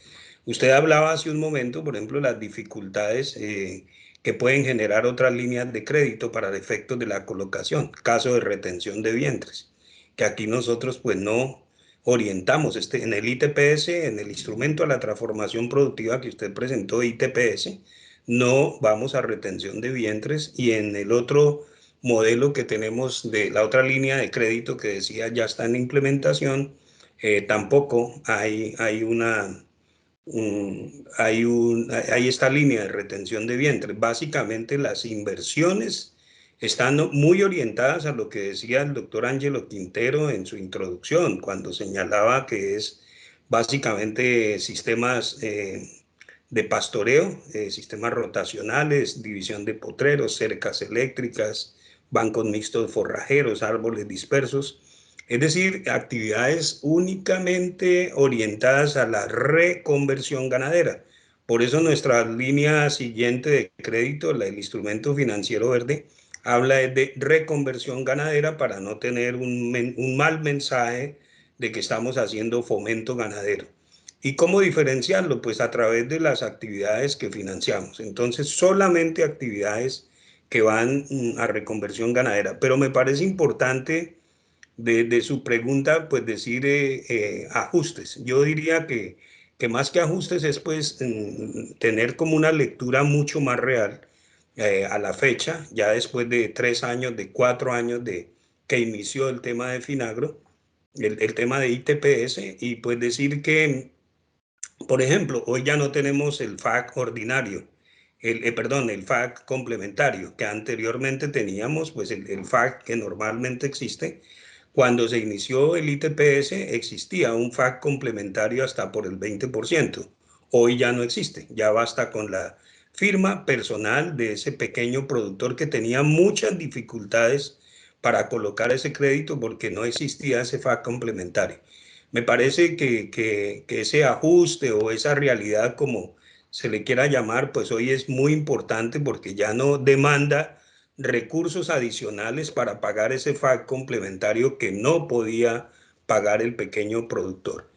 E: Usted hablaba hace un momento, por ejemplo, las dificultades que pueden generar otras líneas de crédito para efectos de la colocación, caso de retención de vientres, que aquí nosotros pues no orientamos. En el ITPS, en el instrumento a la transformación productiva que usted presentó, ITPS, no vamos a retención de vientres, y en el otro modelo que tenemos de la otra línea de crédito que decía ya está en implementación, tampoco hay esta línea de retención de vientres. Básicamente las inversiones están muy orientadas a lo que decía el doctor Ángelo Quintero en su introducción, cuando señalaba que es básicamente sistemas de pastoreo, sistemas rotacionales, división de potreros, cercas eléctricas, bancos mixtos forrajeros, árboles dispersos, es decir, actividades únicamente orientadas a la reconversión ganadera. Por eso nuestra línea siguiente de crédito, el instrumento financiero verde, habla de reconversión ganadera para no tener un mal mensaje de que estamos haciendo fomento ganadero. ¿Y cómo diferenciarlo? Pues a través de las actividades que financiamos. Entonces, solamente actividades que van a reconversión ganadera. Pero me parece importante de su pregunta, pues decir ajustes. Yo diría que más que ajustes es pues tener como una lectura mucho más real a la fecha, ya después de 3 años, de 4 años de que inició el tema de Finagro, el tema de ITPS, y pues decir que por ejemplo, hoy ya no tenemos el FAC ordinario, el FAC complementario, que anteriormente teníamos, pues el FAC que normalmente existe. Cuando se inició el ITPS existía un FAC complementario hasta por el 20%. Hoy ya no existe, ya basta con la firma personal de ese pequeño productor que tenía muchas dificultades para colocar ese crédito porque no existía ese FAC complementario. Me parece que ese ajuste o esa realidad, como se le quiera llamar, pues hoy es muy importante porque ya no demanda recursos adicionales para pagar ese FAC complementario que no podía pagar el pequeño productor.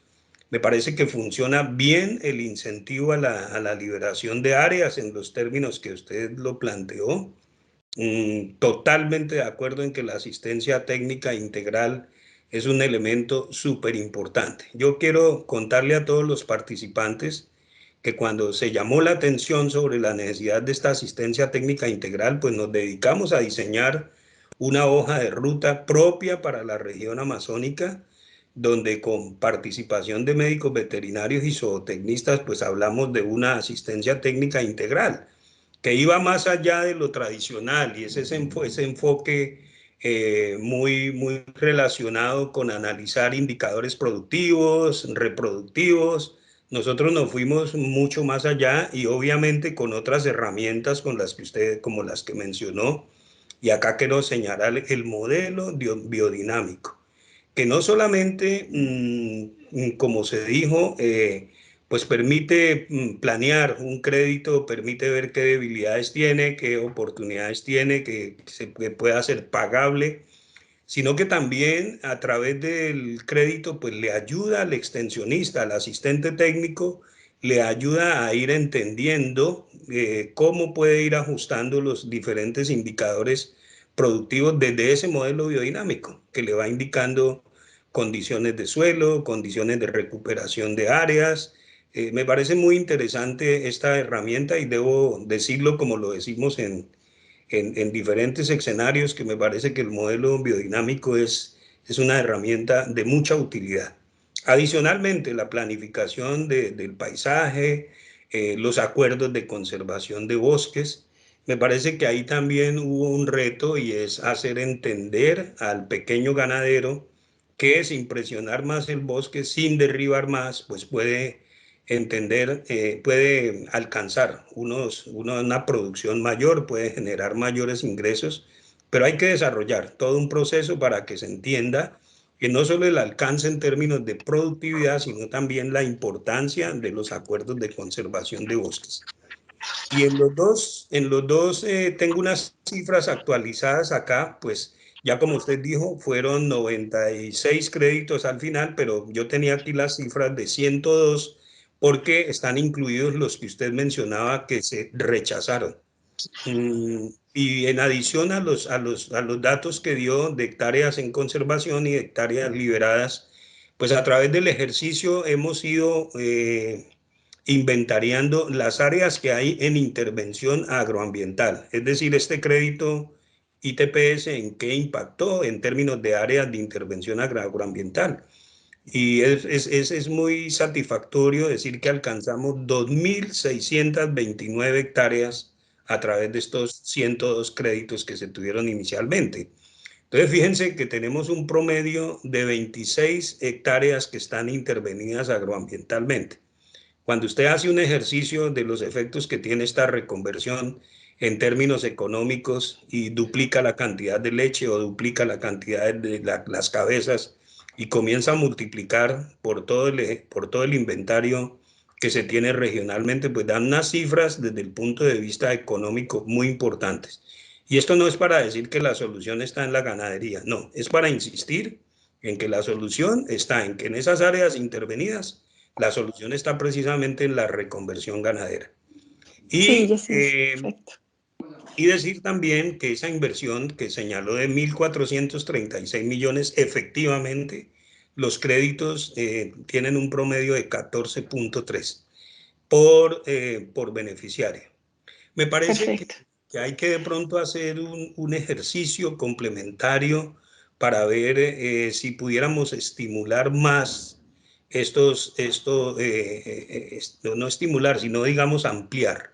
E: Me parece que funciona bien el incentivo a la liberación de áreas en los términos que usted lo planteó. Totalmente de acuerdo en que la asistencia técnica integral es un elemento súper importante. Yo quiero contarle a todos los participantes que cuando se llamó la atención sobre la necesidad de esta asistencia técnica integral, pues nos dedicamos a diseñar una hoja de ruta propia para la región amazónica, donde con participación de médicos veterinarios y zootecnistas, pues hablamos de una asistencia técnica integral que iba más allá de lo tradicional, y ese enfoque muy relacionado con analizar indicadores productivos, reproductivos. Nosotros nos fuimos mucho más allá y obviamente con otras herramientas con las que usted, como las que mencionó, y acá quiero señalar el modelo biodinámico, que no solamente, como se dijo, pues permite planear un crédito, permite ver qué debilidades tiene, qué oportunidades tiene, que pueda ser pagable, sino que también a través del crédito pues le ayuda al extensionista, al asistente técnico, le ayuda a ir entendiendo cómo puede ir ajustando los diferentes indicadores productivos desde ese modelo biodinámico, que le va indicando condiciones de suelo, condiciones de recuperación de áreas. Me parece muy interesante esta herramienta y debo decirlo como lo decimos en diferentes escenarios, que me parece que el modelo biodinámico es una herramienta de mucha utilidad. Adicionalmente, la planificación del paisaje, los acuerdos de conservación de bosques, me parece que ahí también hubo un reto, y es hacer entender al pequeño ganadero que sin presionar más el bosque, sin derribar más, pues puede entender, puede alcanzar una producción mayor, puede generar mayores ingresos, pero hay que desarrollar todo un proceso para que se entienda que no solo el alcance en términos de productividad, sino también la importancia de los acuerdos de conservación de bosques. Y en los dos tengo unas cifras actualizadas acá, pues ya como usted dijo, fueron 96 créditos al final, pero yo tenía aquí las cifras de 102 porque están incluidos los que usted mencionaba que se rechazaron. Y en adición a los datos que dio de hectáreas en conservación y de hectáreas liberadas, pues a través del ejercicio hemos ido inventariando las áreas que hay en intervención agroambiental. Es decir, este crédito ITPS en qué impactó en términos de áreas de intervención agroambiental. Y es muy satisfactorio decir que alcanzamos 2.629 hectáreas a través de estos 102 créditos que se tuvieron inicialmente. Entonces, fíjense que tenemos un promedio de 26 hectáreas que están intervenidas agroambientalmente. Cuando usted hace un ejercicio de los efectos que tiene esta reconversión en términos económicos y duplica la cantidad de leche o duplica la cantidad de las cabezas y comienza a multiplicar por todo el inventario que se tiene regionalmente, pues dan unas cifras desde el punto de vista económico muy importantes. Y esto no es para decir que la solución está en la ganadería, no, es para insistir en que la solución está en que en esas áreas intervenidas la solución está precisamente en la reconversión ganadera.
D: Sí,
E: Y,
D: sí, perfecto.
E: Y decir también que esa inversión que señaló de 1.436 millones, efectivamente, los créditos tienen un promedio de 14.3 por beneficiario. Me parece que hay que de pronto hacer un ejercicio complementario para ver si pudiéramos estimular más no estimular, sino digamos ampliar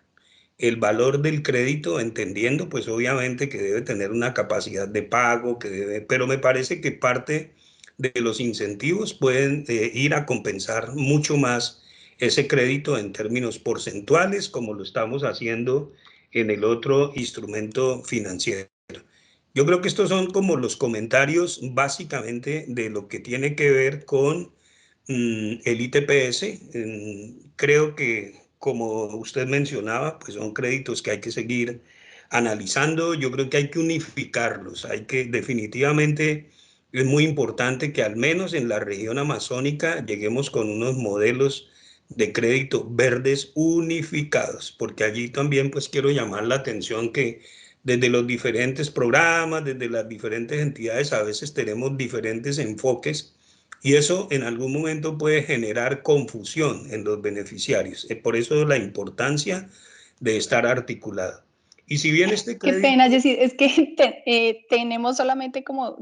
E: el valor del crédito, entendiendo pues obviamente que debe tener una capacidad de pago, pero me parece que parte de los incentivos pueden ir a compensar mucho más ese crédito en términos porcentuales, como lo estamos haciendo en el otro instrumento financiero. Yo creo que estos son como los comentarios básicamente de lo que tiene que ver con el ITPS. Creo que, como usted mencionaba, pues son créditos que hay que seguir analizando. Yo creo que hay que unificarlos. Definitivamente, es muy importante que al menos en la región amazónica lleguemos con unos modelos de crédito verdes unificados, porque allí también pues quiero llamar la atención que desde los diferentes programas, desde las diferentes entidades, a veces tenemos diferentes enfoques y eso en algún momento puede generar confusión en los beneficiarios. Por eso la importancia de estar articulado. Y si bien este crédito...
D: Qué pena, Jessy, es que tenemos solamente como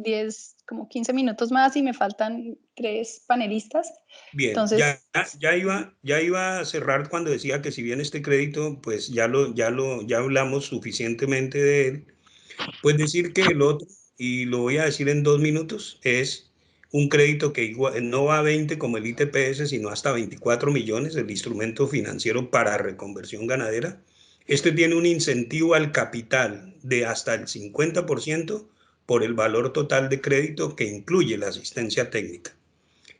D: 15 minutos más y me faltan 3 panelistas.
E: Bien,
D: entonces,
E: ya iba a cerrar cuando decía que si bien este crédito, pues ya hablamos suficientemente de él, pues decir que el otro, y lo voy a decir en 2 minutos, es un crédito que no va a 20 como el ITPS, sino hasta 24 millones, el instrumento financiero para reconversión ganadera. Este tiene un incentivo al capital de hasta el 50% por el valor total de crédito que incluye la asistencia técnica.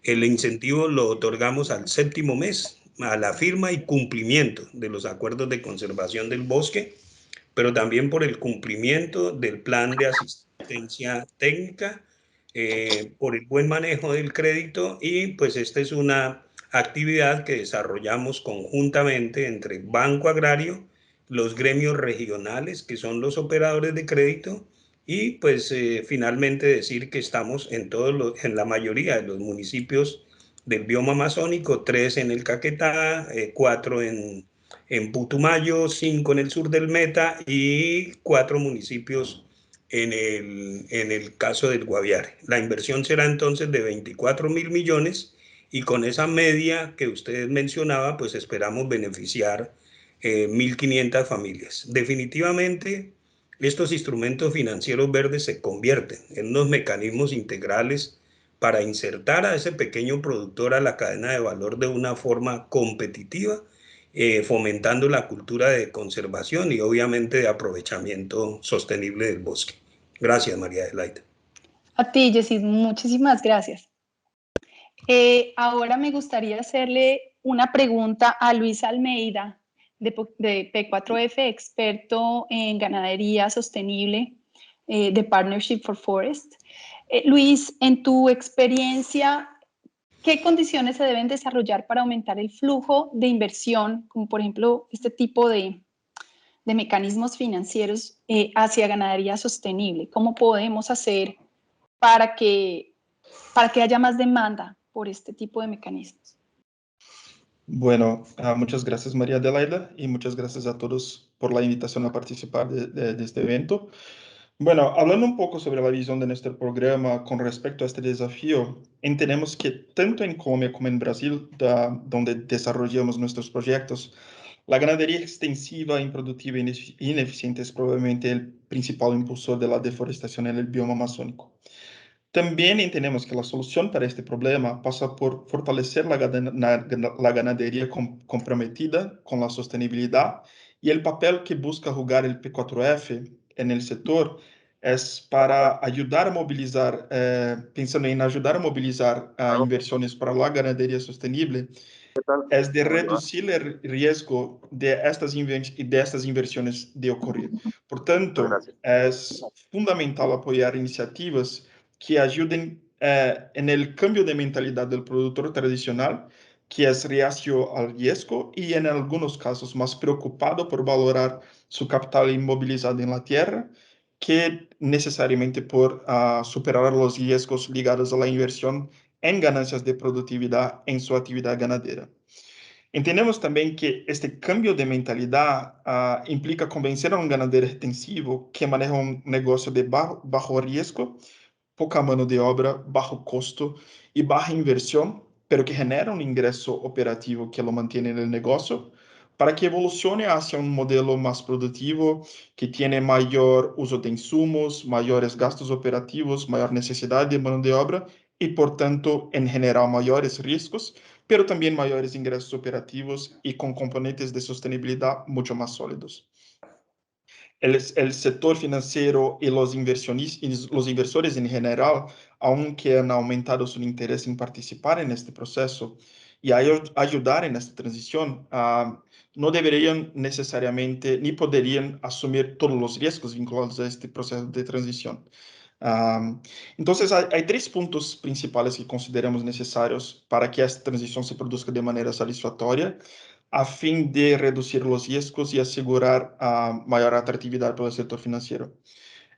E: El incentivo lo otorgamos al 7º mes, a la firma y cumplimiento de los acuerdos de conservación del bosque, pero también por el cumplimiento del plan de asistencia técnica, por el buen manejo del crédito y pues esta es una actividad que desarrollamos conjuntamente entre Banco Agrario, los gremios regionales que son los operadores de crédito y pues finalmente decir que estamos en la mayoría de los municipios del bioma amazónico, 3 en el Caquetá, 4 en Putumayo, 5 en el sur del Meta y 4 municipios en el caso del Guaviare. La inversión será entonces de 24.000 millones y con esa media que usted mencionaba, pues esperamos beneficiar 1.500 familias. Definitivamente, estos instrumentos financieros verdes se convierten en unos mecanismos integrales para insertar a ese pequeño productor a la cadena de valor de una forma competitiva, fomentando la cultura de conservación y obviamente de aprovechamiento sostenible del bosque. Gracias, María Adelaida.
D: A ti, Jessy, muchísimas gracias. Ahora me gustaría hacerle una pregunta a Luis Almeida de P4F, experto en ganadería sostenible de Partnership for Forest. Luis, en tu experiencia, ¿qué condiciones se deben desarrollar para aumentar el flujo de inversión, como por ejemplo este tipo de mecanismos financieros hacia ganadería sostenible? ¿Cómo podemos hacer para que haya más demanda por este tipo de mecanismos?
F: Bueno, muchas gracias María Adelaida y muchas gracias a todos por la invitación a participar de este evento. Bueno, hablando un poco sobre la visión de nuestro programa con respecto a este desafío, entendemos que tanto en Colombia como en Brasil, donde desarrollamos nuestros proyectos, la ganadería extensiva, improductiva e ineficiente es probablemente el principal impulsor de la deforestación en el bioma amazónico. También entendemos que la solución para este problema pasa por fortalecer la ganadería comprometida con la sostenibilidad, y el papel que busca jugar el P4F en el sector es para ayudar a movilizar, pensando en ayudar a movilizar inversiones para la ganadería sostenible, es de reducir el riesgo de estas inversiones de ocurrir. Por tanto, es fundamental apoyar iniciativas que ayuden en el cambio de mentalidad del productor tradicional, que es reacio al riesgo y en algunos casos más preocupado por valorar su capital inmovilizado en la tierra, que necesariamente por superar los riesgos ligados a la inversión en ganancias de productividad en su actividad ganadera. Entendemos también que este cambio de mentalidad implica convencer a un ganadero extensivo que maneja un negocio de bajo riesgo, poca mano de obra, bajo costo y baja inversión, pero que genera un ingreso operativo que lo mantiene en el negocio, para que evolucione hacia un modelo más productivo, que tiene mayor uso de insumos, mayores gastos operativos, mayor necesidad de mano de obra y, por tanto, en general, mayores riesgos, pero también mayores ingresos operativos y con componentes de sostenibilidad mucho más sólidos. El sector financiero y los inversores en general, aunque han aumentado su interés en participar en este proceso y ayudar en esta transición, no deberían necesariamente ni podrían asumir todos los riesgos vinculados a este proceso de transición. Entonces, hay tres puntos principales que consideramos necesarios para que esta transición se produzca de manera satisfactoria, a fin de reducir los riesgos y asegurar mayor atractividad para el sector financiero.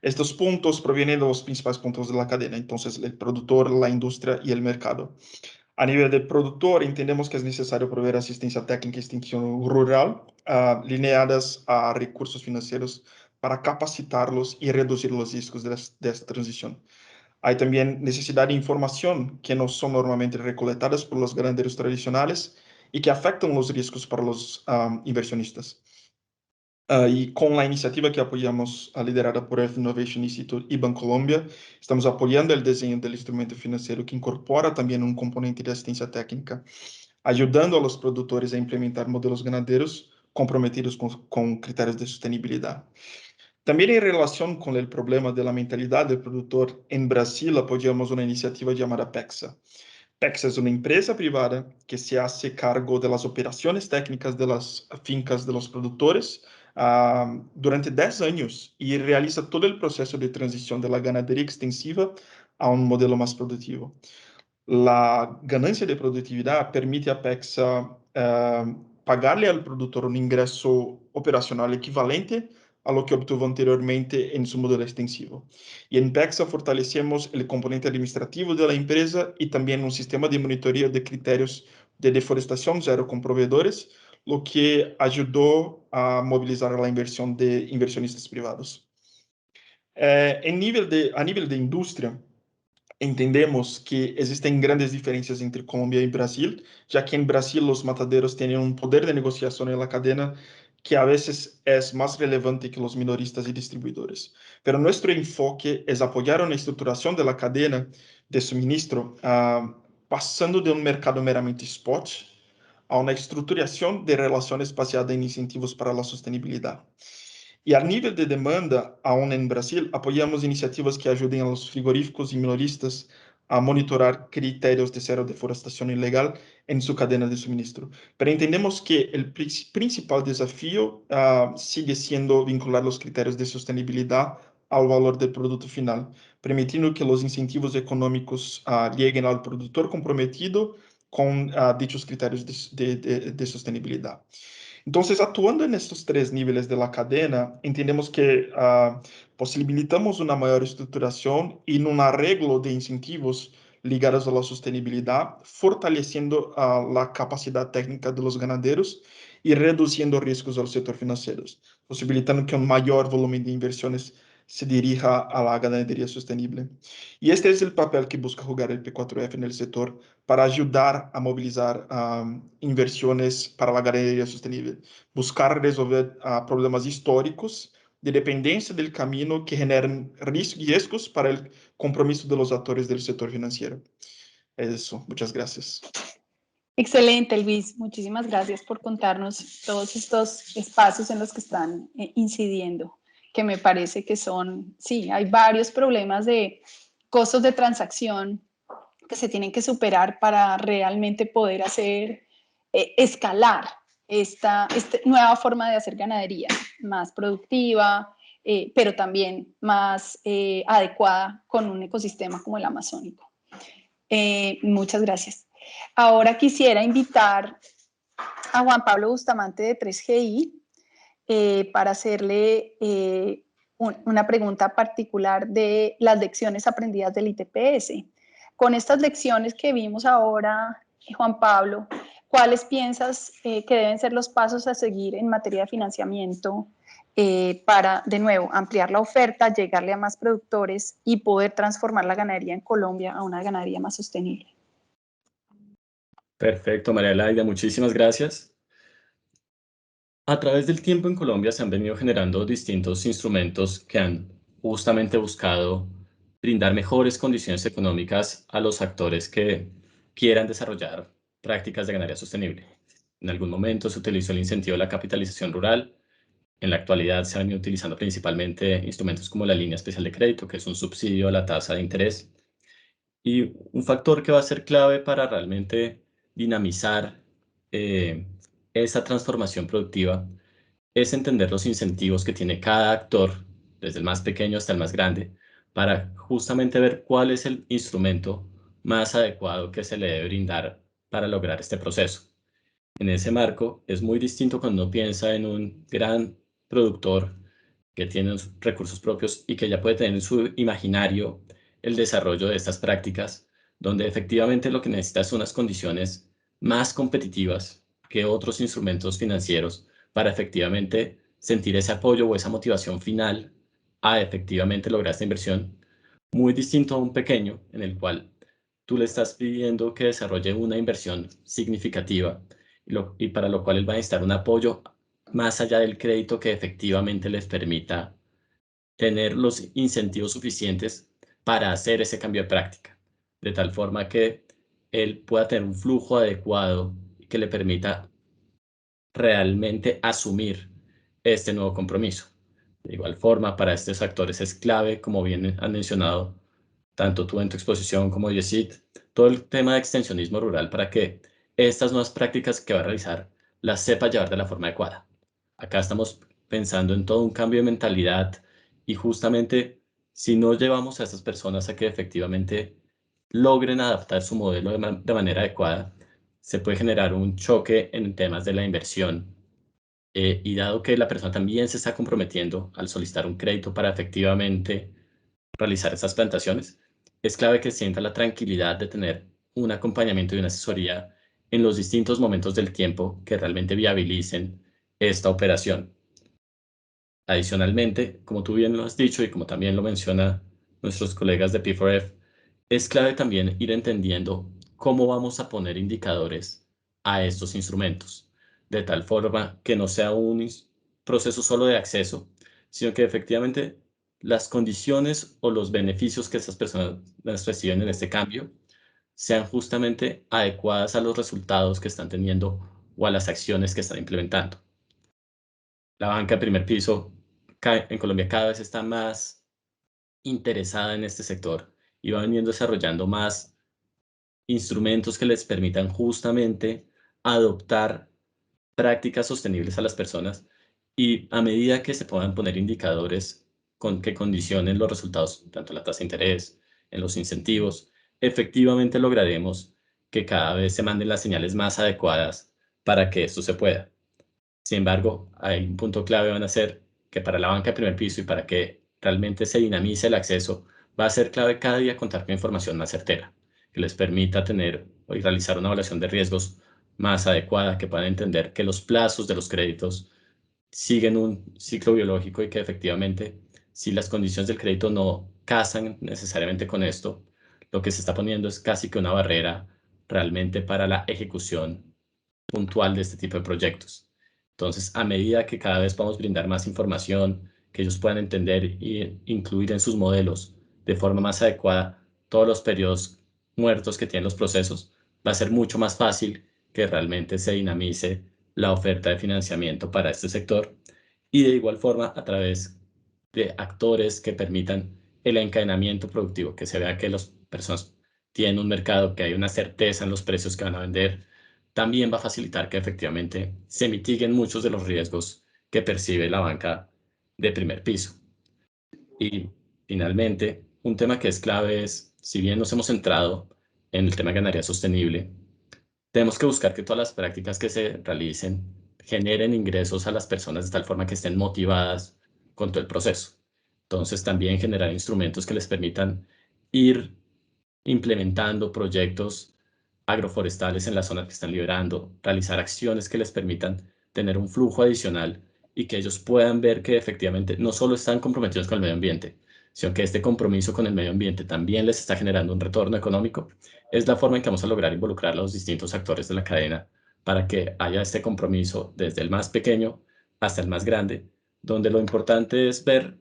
F: Estos puntos provienen de los principales puntos de la cadena, entonces el productor, la industria y el mercado. A nivel de productor, entendemos que es necesario proveer asistencia técnica y extensión rural lineadas a recursos financieros para capacitarlos y reducir los riesgos de esta transición. Hay también necesidad de información que no son normalmente recolectadas por los ganaderos tradicionales y que afectan los riesgos para los inversionistas. Y con la iniciativa que apoyamos, liderada por Earth Innovation Institute y Bancolombia, estamos apoyando el diseño del instrumento financiero que incorpora también un componente de asistencia técnica, ayudando a los productores a implementar modelos ganaderos comprometidos con criterios de sostenibilidad. También en relación con el problema de la mentalidad del productor, en Brasil apoyamos una iniciativa llamada PEXA. PEXA es una empresa privada que se hace cargo de las operaciones técnicas de las fincas de los productores durante 10 años y realiza todo el proceso de transición de la ganadería extensiva a un modelo más productivo. La ganancia de productividad permite a PEXA pagarle al productor un ingreso operacional equivalente a lo que obtuvo anteriormente en su modelo extensivo. Y en PEXA fortalecemos el componente administrativo de la empresa y también un sistema de monitoría de criterios de deforestación cero con proveedores, lo que ayudó a movilizar la inversión de inversionistas privados. A nivel de industria, entendemos que existen grandes diferencias entre Colombia y Brasil, ya que en Brasil los mataderos tienen un poder de negociación en la cadena que a veces es más relevante que los minoristas y distribuidores. Pero nuestro enfoque es apoyar una estructuración de la cadena de suministro, pasando de un mercado meramente spot a una estructuración de relaciones basadas en incentivos para la sostenibilidad. Y a nivel de demanda, aún en Brasil, apoyamos iniciativas que ayuden a los frigoríficos y minoristas a monitorar criterios de cero deforestación ilegal en su cadena de suministro. Pero entendemos que el principal desafío sigue siendo vincular los criterios de sostenibilidad al valor del producto final, permitiendo que los incentivos económicos lleguen al productor comprometido con dichos criterios de sostenibilidad. Entonces, actuando en estos tres niveles de la cadena, entendemos que posibilitamos una mayor estructuración y un arreglo de incentivos ligados a la sostenibilidad, fortaleciendo la capacidad técnica de los ganaderos y reduciendo riesgos al sector financiero, posibilitando que un mayor volumen de inversiones se dirija a la ganadería sostenible. Y este es el papel que busca jugar el P4F en el sector para ayudar a movilizar inversiones para la ganadería sostenible, buscar resolver problemas históricos de dependencia del camino que generan riesgos para el compromiso de los actores del sector financiero. Eso, muchas gracias.
D: Excelente, Luis. Muchísimas gracias por contarnos todos estos espacios en los que están incidiendo, que me parece que son, sí, hay varios problemas de costos de transacción que se tienen que superar para realmente poder hacer escalar esta nueva forma de hacer ganadería, más productiva, pero también más adecuada con un ecosistema como el amazónico. Muchas gracias. Ahora quisiera invitar a Juan Pablo Bustamante de 3GI para hacerle una pregunta particular de las lecciones aprendidas del ITPS. Con estas lecciones que vimos ahora, Juan Pablo, ¿cuáles piensas que deben ser los pasos a seguir en materia de financiamiento para, de nuevo, ampliar la oferta, llegarle a más productores y poder transformar la ganadería en Colombia a una ganadería más sostenible?
A: Perfecto, María Laida, muchísimas gracias. A través del tiempo en Colombia se han venido generando distintos instrumentos que han justamente buscado brindar mejores condiciones económicas a los actores que quieran desarrollar prácticas de ganadería sostenible. En algún momento se utilizó el incentivo de la capitalización rural. En la actualidad se han venido utilizando principalmente instrumentos como la línea especial de crédito, que es un subsidio a la tasa de interés. Y un factor que va a ser clave para realmente dinamizar esa transformación productiva es entender los incentivos que tiene cada actor, desde el más pequeño hasta el más grande, para justamente ver cuál es el instrumento más adecuado que se le debe brindar para lograr este proceso. En ese marco, es muy distinto cuando uno piensa en un gran productor que tiene recursos propios y que ya puede tener en su imaginario el desarrollo de estas prácticas, donde efectivamente lo que necesita son unas condiciones más competitivas que otros instrumentos financieros para efectivamente sentir ese apoyo o esa motivación final a efectivamente lograr esta inversión, muy distinto a un pequeño en el cual tú le estás pidiendo que desarrolle una inversión significativa y para lo cual él va a necesitar un apoyo más allá del crédito que efectivamente les permita tener los incentivos suficientes para hacer ese cambio de práctica, de tal forma que él pueda tener un flujo adecuado y que le permita realmente asumir este nuevo compromiso. De igual forma, para estos actores es clave, como bien han mencionado tanto tú en tu exposición como Yesid, todo el tema de extensionismo rural para que estas nuevas prácticas que va a realizar las sepa llevar de la forma adecuada. Acá estamos pensando en todo un cambio de mentalidad y justamente si no llevamos a estas personas a que efectivamente logren adaptar su modelo de manera adecuada, se puede generar un choque en temas de la inversión. Y dado que la persona también se está comprometiendo al solicitar un crédito para efectivamente realizar estas plantaciones, es clave que sienta la tranquilidad de tener un acompañamiento y una asesoría en los distintos momentos del tiempo que realmente viabilicen esta operación. Adicionalmente, como tú bien lo has dicho y como también lo menciona nuestros colegas de P4F, es clave también ir entendiendo cómo vamos a poner indicadores a estos instrumentos, de tal forma que no sea un proceso solo de acceso, sino que efectivamente las condiciones o los beneficios que estas personas reciben en este cambio sean justamente adecuadas a los resultados que están teniendo o a las acciones que están implementando. La banca de primer piso en Colombia cada vez está más interesada en este sector y va veniendo desarrollando más instrumentos que les permitan justamente adoptar prácticas sostenibles a las personas, y a medida que se puedan poner indicadores que condicionen los resultados, tanto en la tasa de interés, en los incentivos, efectivamente lograremos que cada vez se manden las señales más adecuadas para que esto se pueda. Sin embargo, hay un punto clave, van a ser que para la banca de primer piso y para que realmente se dinamice el acceso, va a ser clave cada día contar con información más certera, que les permita tener y realizar una evaluación de riesgos más adecuada, que puedan entender que los plazos de los créditos siguen un ciclo biológico y que efectivamente, si las condiciones del crédito no casan necesariamente con esto, lo que se está poniendo es casi que una barrera realmente para la ejecución puntual de este tipo de proyectos. Entonces, a medida que cada vez podamos brindar más información, que ellos puedan entender e incluir en sus modelos de forma más adecuada todos los periodos muertos que tienen los procesos, va a ser mucho más fácil que realmente se dinamice la oferta de financiamiento para este sector, y de igual forma a través de actores que permitan el encadenamiento productivo, que se vea que las personas tienen un mercado, que hay una certeza en los precios que van a vender, también va a facilitar que efectivamente se mitiguen muchos de los riesgos que percibe la banca de primer piso. Y finalmente, un tema que es clave es, si bien nos hemos centrado en el tema de ganadería sostenible, tenemos que buscar que todas las prácticas que se realicen generen ingresos a las personas de tal forma que estén motivadas con todo el proceso. Entonces, también generar instrumentos que les permitan ir implementando proyectos agroforestales en las zonas que están liberando, realizar acciones que les permitan tener un flujo adicional y que ellos puedan ver que efectivamente no solo están comprometidos con el medio ambiente, sino que este compromiso con el medio ambiente también les está generando un retorno económico. Es la forma en que vamos a lograr involucrar a los distintos actores de la cadena para que haya este compromiso desde el más pequeño hasta el más grande, donde lo importante es ver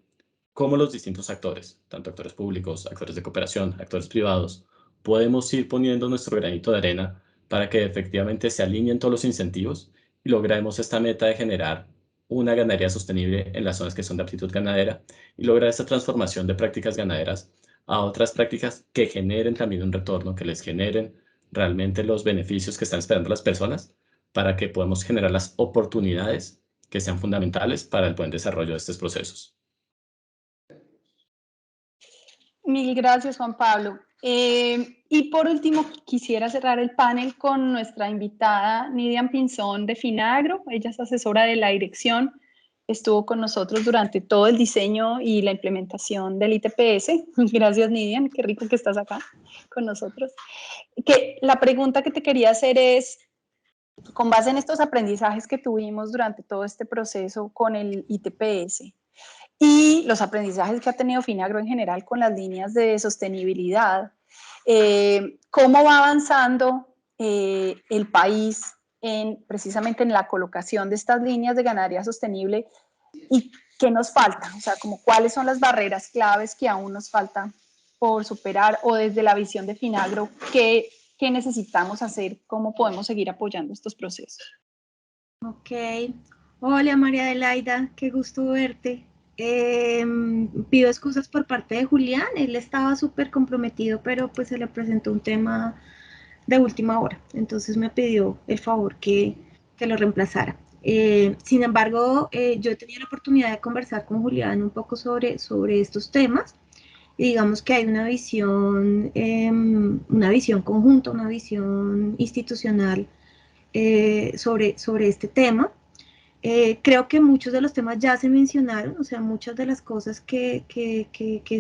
A: cómo los distintos actores, tanto actores públicos, actores de cooperación, actores privados, podemos ir poniendo nuestro granito de arena para que efectivamente se alineen todos los incentivos y logremos esta meta de generar una ganadería sostenible en las zonas que son de aptitud ganadera, y lograr esta transformación de prácticas ganaderas a otras prácticas que generen también un retorno, que les generen realmente los beneficios que están esperando las personas, para que podamos generar las oportunidades que sean fundamentales para el buen desarrollo de estos procesos.
D: Mil gracias, Juan Pablo. Y por último, quisiera cerrar el panel con nuestra invitada Nidian Pinzón de Finagro. Ella es asesora de la dirección, estuvo con nosotros durante todo el diseño y la implementación del ITPS. Gracias, Nidian, qué rico que estás acá con nosotros. La pregunta que te quería hacer es, con base en estos aprendizajes que tuvimos durante todo este proceso con el ITPS, y los aprendizajes que ha tenido Finagro en general con las líneas de sostenibilidad, cómo va avanzando el país precisamente en la colocación de estas líneas de ganadería sostenible, y qué nos falta, o sea, como cuáles son las barreras claves que aún nos faltan por superar, o desde la visión de Finagro, qué necesitamos hacer, cómo podemos seguir apoyando estos procesos.
G: Ok, hola María Adelaida, qué gusto verte. Pido excusas por parte de Julián, él estaba súper comprometido, pero pues se le presentó un tema de última hora, entonces me pidió el favor que lo reemplazara. Sin embargo, yo he tenido la oportunidad de conversar con Julián un poco sobre estos temas, y digamos que hay una visión conjunta, una visión institucional sobre este tema. Creo que muchos de los temas ya se mencionaron, o sea, muchas de las cosas que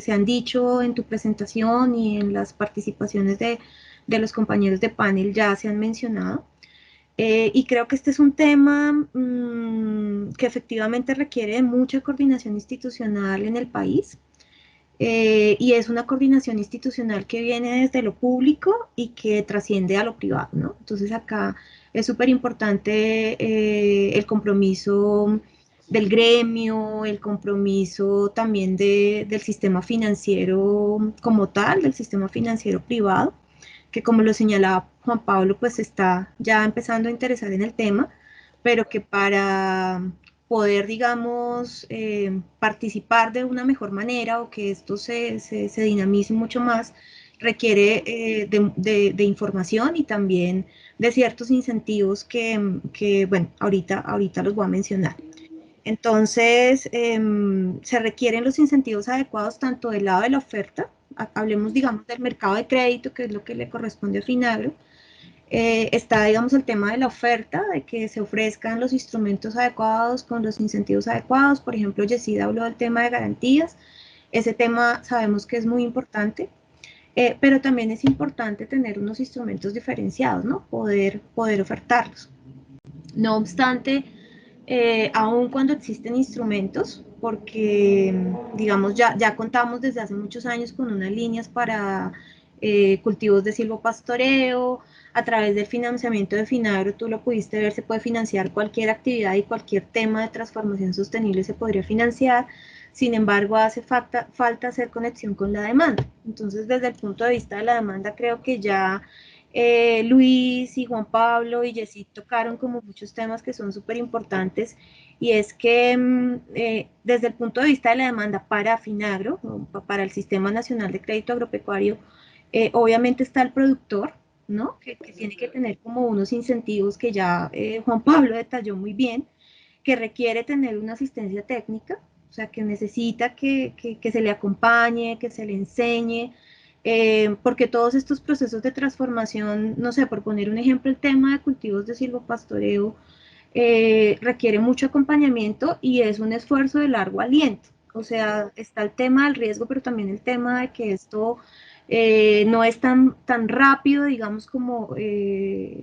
G: se han dicho en tu presentación y en las participaciones de los compañeros de panel ya se han mencionado. Y creo que este es un tema que efectivamente requiere de mucha coordinación institucional en el país. Y es una coordinación institucional que viene desde lo público y que trasciende a lo privado, ¿no? Entonces acá es súper importante el compromiso del gremio, el compromiso también del sistema financiero como tal, del sistema financiero privado, que como lo señalaba Juan Pablo, pues está ya empezando a interesar en el tema, pero que para poder, digamos, participar de una mejor manera o que esto se dinamice mucho más, requiere de información y también de ciertos incentivos que bueno, ahorita los voy a mencionar. Entonces, se requieren los incentivos adecuados tanto del lado de la oferta, hablemos, digamos, del mercado de crédito, que es lo que le corresponde a Finagro. Está, digamos, el tema de la oferta, de que se ofrezcan los instrumentos adecuados con los incentivos adecuados. Por ejemplo, Yesida habló del tema de garantías. Ese tema sabemos que es muy importante, pero también es importante tener unos instrumentos diferenciados, ¿no? Poder ofertarlos. No obstante, aun cuando existen instrumentos, porque, digamos, ya contamos desde hace muchos años con unas líneas para cultivos de silvopastoreo. A través del financiamiento de Finagro, tú lo pudiste ver, se puede financiar cualquier actividad y cualquier tema de transformación sostenible se podría financiar. Sin embargo, hace falta hacer conexión con la demanda. Entonces, desde el punto de vista de la demanda, creo que ya Luis y Juan Pablo y Yesid tocaron como muchos temas que son súper importantes, y es que desde el punto de vista de la demanda para Finagro, para el Sistema Nacional de Crédito Agropecuario, obviamente está el productor, ¿no? Que tiene que tener como unos incentivos que ya Juan Pablo detalló muy bien, que requiere tener una asistencia técnica, o sea, que necesita que se le acompañe, que se le enseñe, porque todos estos procesos de transformación, no sé, por poner un ejemplo, el tema de cultivos de silvopastoreo requiere mucho acompañamiento y es un esfuerzo de largo aliento. O sea, está el tema del riesgo, pero también el tema de que esto no es tan rápido, digamos, como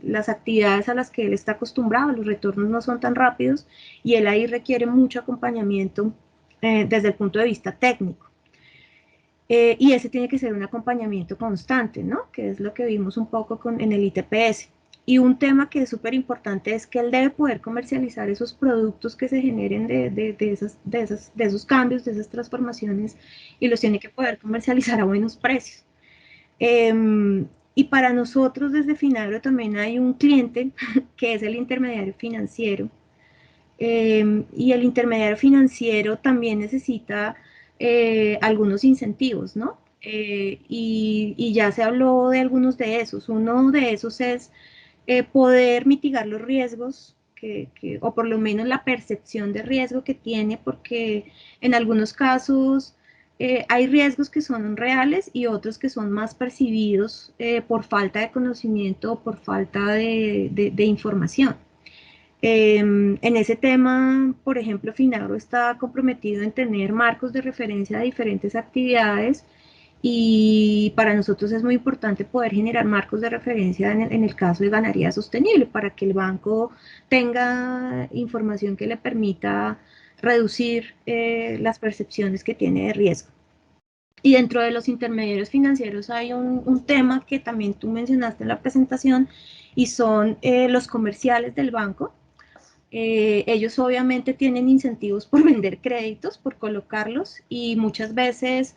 G: las actividades a las que él está acostumbrado, los retornos no son tan rápidos, y él ahí requiere mucho acompañamiento desde el punto de vista técnico. Y ese tiene que ser un acompañamiento constante, ¿no? Que es lo que vimos un poco en el ITPS. Y un tema que es súper importante es que él debe poder comercializar esos productos que se generen de esos cambios, de esas transformaciones, y los tiene que poder comercializar a buenos precios. Y para nosotros desde Finagro también hay un cliente que es el intermediario financiero. Y el intermediario financiero también necesita algunos incentivos, ¿no? Y ya se habló de algunos de esos. Uno de esos es poder mitigar los riesgos, o por lo menos la percepción de riesgo que tiene, porque en algunos casos hay riesgos que son reales y otros que son más percibidos por falta de conocimiento o por falta de información. En ese tema, por ejemplo, Finagro está comprometido en tener marcos de referencia de diferentes actividades, y para nosotros es muy importante poder generar marcos de referencia en el caso de ganadería sostenible, para que el banco tenga información que le permita reducir las percepciones que tiene de riesgo. Y dentro de los intermediarios financieros hay un tema que también tú mencionaste en la presentación, y son los comerciales del banco. Ellos obviamente tienen incentivos por vender créditos, por colocarlos, y muchas veces,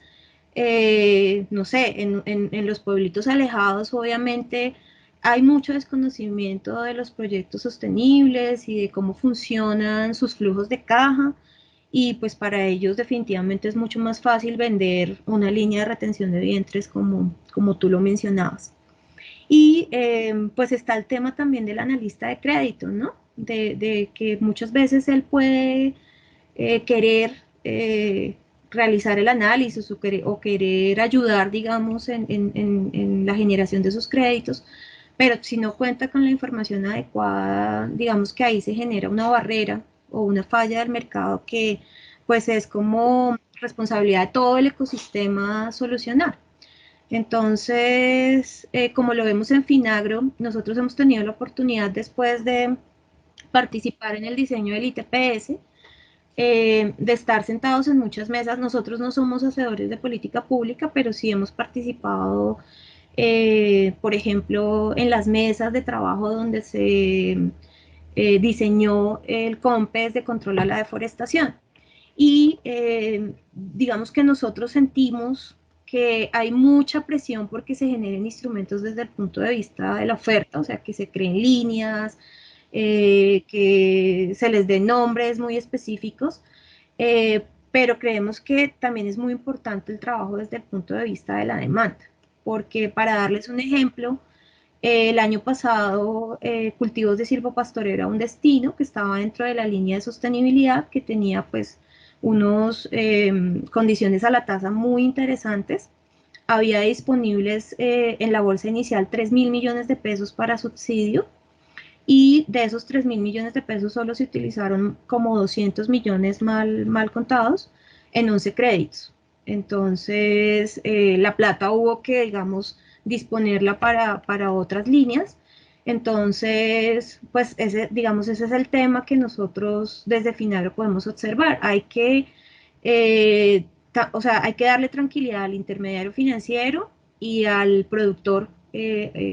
G: no sé, en los pueblitos alejados obviamente hay mucho desconocimiento de los proyectos sostenibles y de cómo funcionan sus flujos de caja, y pues para ellos definitivamente es mucho más fácil vender una línea de retención de vientres como tú lo mencionabas. Y pues está el tema también del analista de crédito, ¿no? De que muchas veces él puede querer realizar el análisis o querer ayudar, digamos, en la generación de esos créditos, pero si no cuenta con la información adecuada, digamos que ahí se genera una barrera o una falla del mercado que pues es como responsabilidad de todo el ecosistema solucionar. Entonces, como lo vemos en Finagro, nosotros hemos tenido la oportunidad, después de participar en el diseño del ITPS, de estar sentados en muchas mesas. Nosotros no somos hacedores de política pública, pero sí hemos participado, por ejemplo, en las mesas de trabajo donde se diseñó el COMPES de control a la deforestación. Y digamos que nosotros sentimos que hay mucha presión porque se generen instrumentos desde el punto de vista de la oferta, o sea, que se creen líneas, que se les dé nombres muy específicos, pero creemos que también es muy importante el trabajo desde el punto de vista de la demanda, porque para darles un ejemplo, el año pasado cultivos de silvopastoreo era un destino que estaba dentro de la línea de sostenibilidad, que tenía pues unos condiciones a la tasa muy interesantes. Había disponibles en la bolsa inicial 3.000 millones de pesos para subsidio, y de esos 3.000 millones de pesos solo se utilizaron como 200 millones mal contados en 11 créditos. Entonces, la plata hubo que, digamos, disponerla para otras líneas. Entonces, pues digamos, ese es el tema que nosotros desde Finagro podemos observar. Hay que, o sea, hay que darle tranquilidad al intermediario financiero y al productor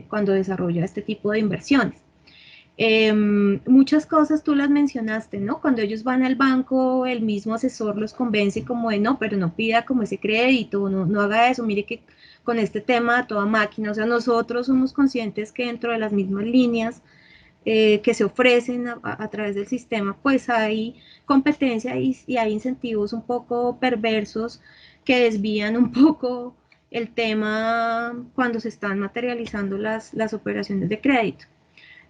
G: cuando desarrolla este tipo de inversiones. Muchas cosas tú las mencionaste, ¿no? Cuando ellos van al banco, el mismo asesor los convence como de no, pero no pida como ese crédito, no haga eso, mire que con este tema a toda máquina, o sea, nosotros somos conscientes que dentro de las mismas líneas que se ofrecen a través del sistema, pues hay competencia y hay incentivos un poco perversos que desvían un poco el tema cuando se están materializando las operaciones de crédito.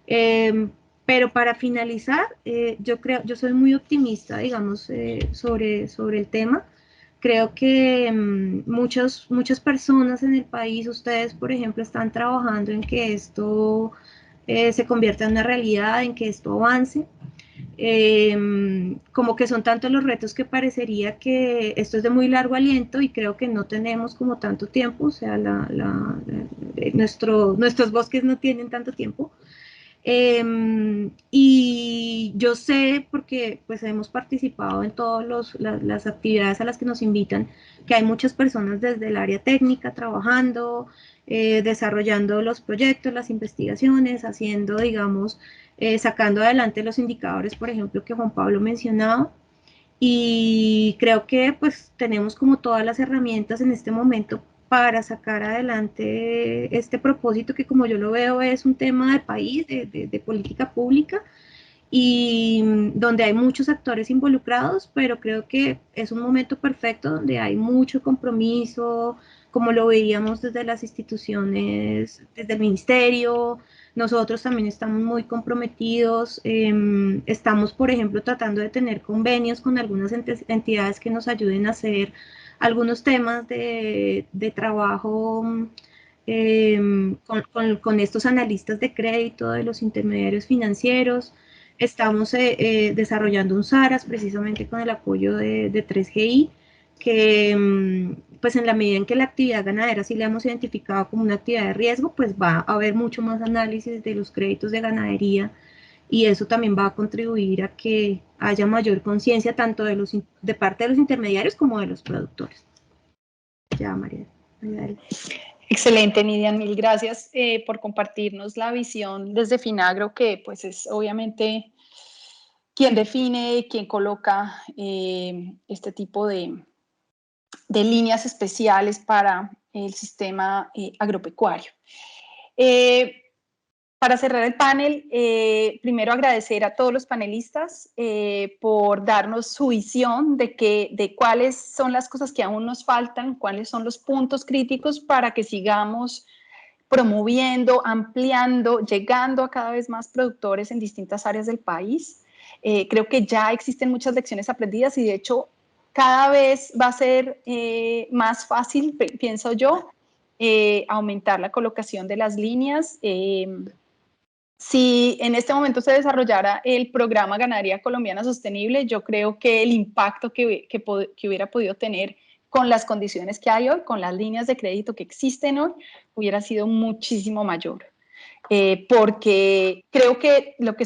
G: Pero para finalizar, yo soy muy optimista, digamos, sobre el tema. Creo que muchas personas en el país, ustedes, por ejemplo, están trabajando en que esto se convierta en una realidad, en que esto avance. Como que son tantos los retos que parecería que esto es de muy largo aliento y creo que no tenemos como tanto tiempo, o sea, nuestros bosques no tienen tanto tiempo. Y yo sé, porque pues hemos participado en todas las actividades a las que nos invitan, que hay muchas personas desde el área técnica trabajando, desarrollando los proyectos, las investigaciones, haciendo, digamos, sacando adelante los indicadores, por ejemplo, que Juan Pablo mencionaba. Y creo que pues tenemos como todas las herramientas en este momento para sacar adelante este propósito que, como yo lo veo, es un tema de país, de política pública, y donde hay muchos actores involucrados, pero creo que es un momento perfecto donde hay mucho compromiso, como lo veíamos desde las instituciones, desde el ministerio. Nosotros también estamos muy comprometidos. Estamos, por ejemplo, tratando de tener convenios con algunas entidades que nos ayuden a hacer algunos temas de trabajo con estos analistas de crédito de los intermediarios financieros. Estamos desarrollando un SARAS precisamente con el apoyo de 3GI, que pues en la medida en que la actividad ganadera sí la hemos identificado como una actividad de riesgo, pues va a haber mucho más análisis de los créditos de ganadería, y eso también va a contribuir a que haya mayor conciencia tanto de parte de los intermediarios como de los productores. Ya, María.
D: Excelente, Nidian, mil gracias por compartirnos la visión desde Finagro, que pues es obviamente quien define, quien coloca este tipo de líneas especiales para el sistema agropecuario. Para cerrar el panel, primero agradecer a todos los panelistas por darnos su visión de cuáles son las cosas que aún nos faltan, cuáles son los puntos críticos para que sigamos promoviendo, ampliando, llegando a cada vez más productores en distintas áreas del país. Creo que ya existen muchas lecciones aprendidas y de hecho cada vez va a ser más fácil, pienso yo, aumentar la colocación de las líneas. Si en este momento se desarrollara el programa Ganadería Colombiana Sostenible, yo creo que el impacto que hubiera podido tener con las condiciones que hay hoy, con las líneas de crédito que existen hoy, hubiera sido muchísimo mayor. Porque creo que lo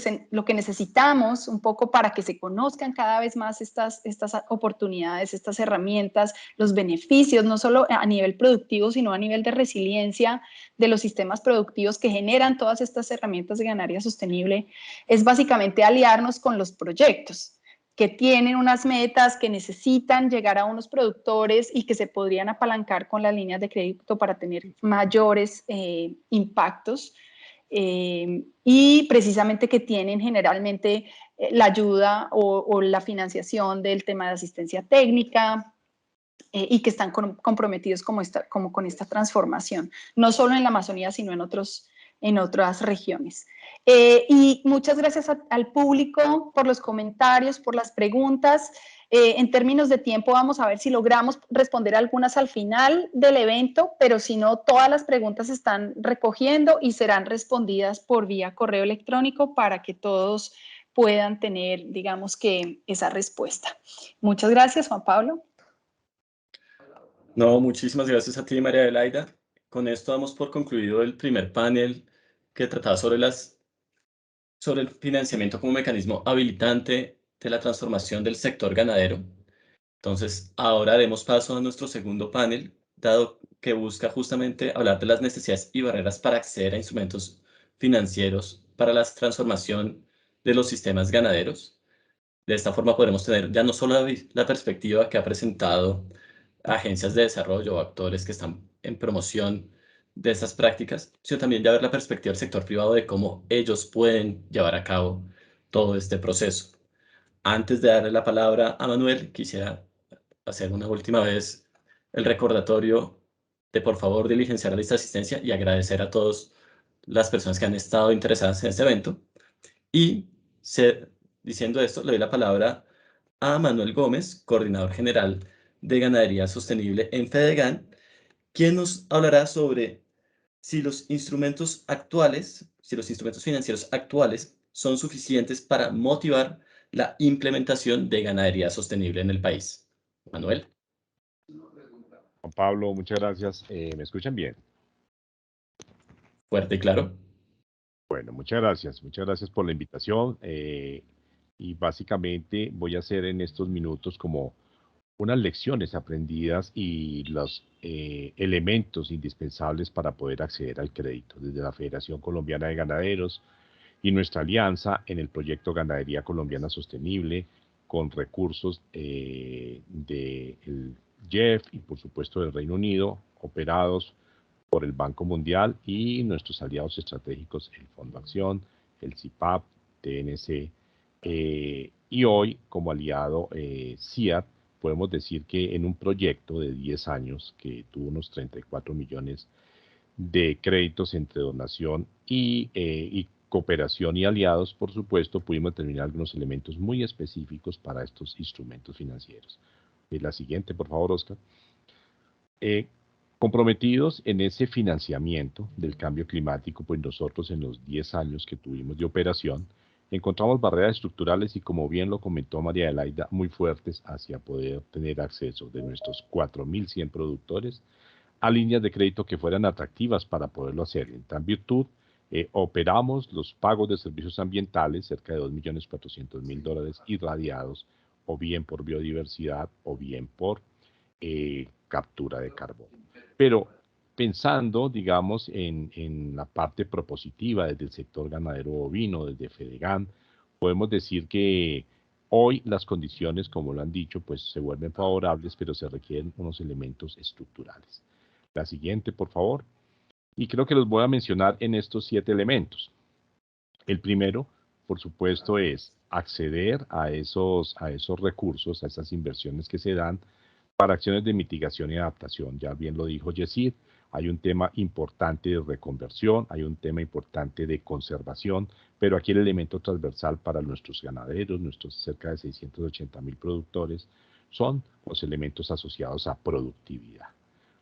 D: que necesitamos un poco para que se conozcan cada vez más estas oportunidades, estas herramientas, los beneficios, no solo a nivel productivo, sino a nivel de resiliencia de los sistemas productivos que generan todas estas herramientas de ganadería sostenible, es básicamente aliarnos con los proyectos que tienen unas metas, que necesitan llegar a unos productores y que se podrían apalancar con las líneas de crédito para tener mayores impactos. y precisamente que tienen generalmente la ayuda o la financiación del tema de asistencia técnica, y que están comprometidos como con esta transformación, no solo en la Amazonía, sino en otras regiones. Y muchas gracias al público por los comentarios, por las preguntas. En términos de tiempo, vamos a ver si logramos responder algunas al final del evento, pero si no, todas las preguntas se están recogiendo y serán respondidas por vía correo electrónico para que todos puedan tener, digamos que, esa respuesta. Muchas gracias, Juan Pablo.
A: No, muchísimas gracias a ti, María Adelaida. Con esto damos por concluido el primer panel que trataba sobre el financiamiento como mecanismo habilitante de la transformación del sector ganadero. Entonces, ahora daremos paso a nuestro segundo panel, dado que busca justamente hablar de las necesidades y barreras para acceder a instrumentos financieros para la transformación de los sistemas ganaderos. De esta forma podremos tener ya no solo la perspectiva que ha presentado agencias de desarrollo o actores que están en promoción de estas prácticas, sino también ya ver la perspectiva del sector privado de cómo ellos pueden llevar a cabo todo este proceso. Antes de darle la palabra a Manuel, quisiera hacer una última vez el recordatorio de por favor diligenciar la lista de asistencia y agradecer a todas las personas que han estado interesadas en este evento. Y diciendo esto, le doy la palabra a Manuel Gómez, coordinador general de Ganadería Sostenible en Fedegan, quien nos hablará sobre si los instrumentos financieros actuales son suficientes para motivar la implementación de ganadería sostenible en el país. Manuel.
H: Juan Pablo, muchas gracias. ¿Me escuchan bien?
A: Fuerte y claro.
H: Bueno, muchas gracias por la invitación. Y básicamente voy a hacer en estos minutos como unas lecciones aprendidas y los elementos indispensables para poder acceder al crédito desde la Federación Colombiana de Ganaderos y nuestra alianza en el proyecto Ganadería Colombiana Sostenible con recursos del GEF y por supuesto del Reino Unido, operados por el Banco Mundial y nuestros aliados estratégicos, el Fondo Acción, el CIPAP, TNC, y hoy como aliado CIAT, podemos decir que en un proyecto de 10 años que tuvo unos 34 millones de créditos entre donación y cooperación y aliados, por supuesto, pudimos determinar algunos elementos muy específicos para estos instrumentos financieros. La siguiente, por favor, Oscar. Comprometidos en ese financiamiento del cambio climático, pues nosotros en los 10 años que tuvimos de operación, encontramos barreras estructurales y, como bien lo comentó María Adelaida, muy fuertes hacia poder tener acceso de nuestros 4.100 productores a líneas de crédito que fueran atractivas para poderlo hacer. En tal virtud, operamos los pagos de servicios ambientales, cerca de $2.400.000 irradiados, o bien por biodiversidad o bien por captura de carbono. Pero pensando, digamos, en la parte propositiva desde el sector ganadero bovino, desde Fedegan, podemos decir que hoy las condiciones, como lo han dicho, pues se vuelven favorables, pero se requieren unos elementos estructurales. La siguiente, por favor. Y creo que los voy a mencionar en estos 7 elementos. El primero, por supuesto, es acceder a esos recursos, a esas inversiones que se dan para acciones de mitigación y adaptación. Ya bien lo dijo Yesid, hay un tema importante de reconversión, hay un tema importante de conservación, pero aquí el elemento transversal para nuestros ganaderos, nuestros cerca de 680.000 productores, son los elementos asociados a productividad.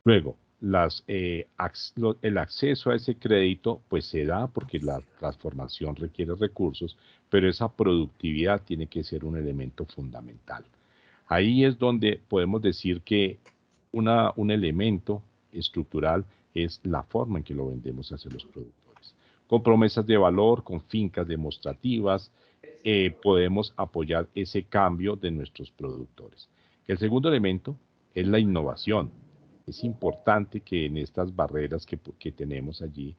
H: Luego, el acceso a ese crédito pues se da porque la transformación requiere recursos, pero esa productividad tiene que ser un elemento fundamental. Ahí es donde podemos decir que un elemento estructural es la forma en que lo vendemos hacia los productores. Con promesas de valor, con fincas demostrativas, podemos apoyar ese cambio de nuestros productores. El segundo elemento es la innovación. Es importante que en estas barreras que tenemos allí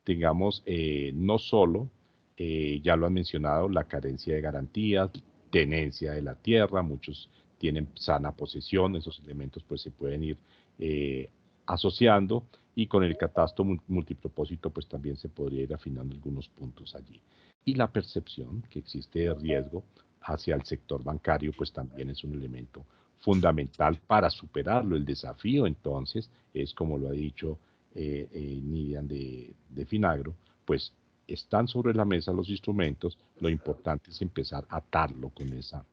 H: tengamos no solo, ya lo han mencionado, la carencia de garantías, tenencia de la tierra, muchos tienen sana posesión, esos elementos pues se pueden ir asociando, y con el catastro multipropósito pues también se podría ir afinando algunos puntos allí. Y la percepción que existe de riesgo hacia el sector bancario pues también es un elemento fundamental para superarlo. El desafío entonces es, como lo ha dicho Nidian de Finagro, pues están sobre la mesa los instrumentos, lo importante es empezar a atarlo con esa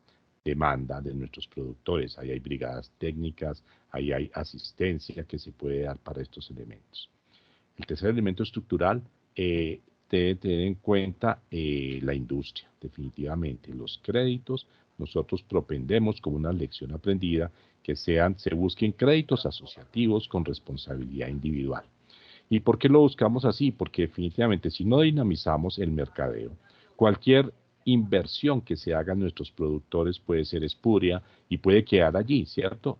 H: demanda de nuestros productores. Ahí hay brigadas técnicas, ahí hay asistencia que se puede dar para estos elementos. El tercer elemento estructural debe tener en cuenta la industria, definitivamente. Los créditos, nosotros propendemos como una lección aprendida que se busquen créditos asociativos con responsabilidad individual. ¿Y por qué lo buscamos así? Porque definitivamente si no dinamizamos el mercadeo, cualquier inversión que se haga en nuestros productores puede ser espuria y puede quedar allí, ¿cierto?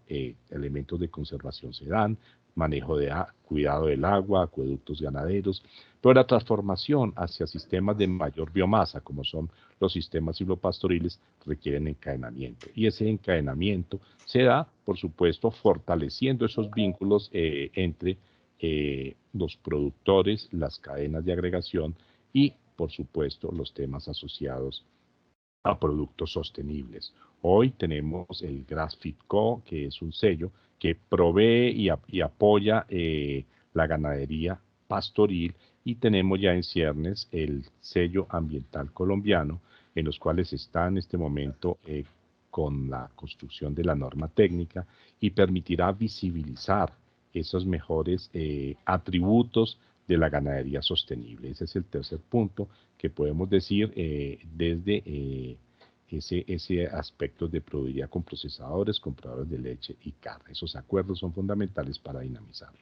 H: Elementos de conservación se dan, manejo de cuidado del agua, acueductos ganaderos, pero la transformación hacia sistemas de mayor biomasa, como son los sistemas silvopastoriles, requieren encadenamiento. Y ese encadenamiento se da, por supuesto, fortaleciendo esos vínculos entre los productores, las cadenas de agregación y, por supuesto, los temas asociados a productos sostenibles. Hoy tenemos el Grass-Fit Co., que es un sello que provee y apoya la ganadería pastoril, y tenemos ya en ciernes el sello ambiental colombiano, en los cuales está en este momento con la construcción de la norma técnica, y permitirá visibilizar esos mejores atributos de la ganadería sostenible. Ese es el tercer punto que podemos decir desde ese aspecto de productividad con procesadores, compradores de leche y carne. Esos acuerdos son fundamentales para dinamizarlo.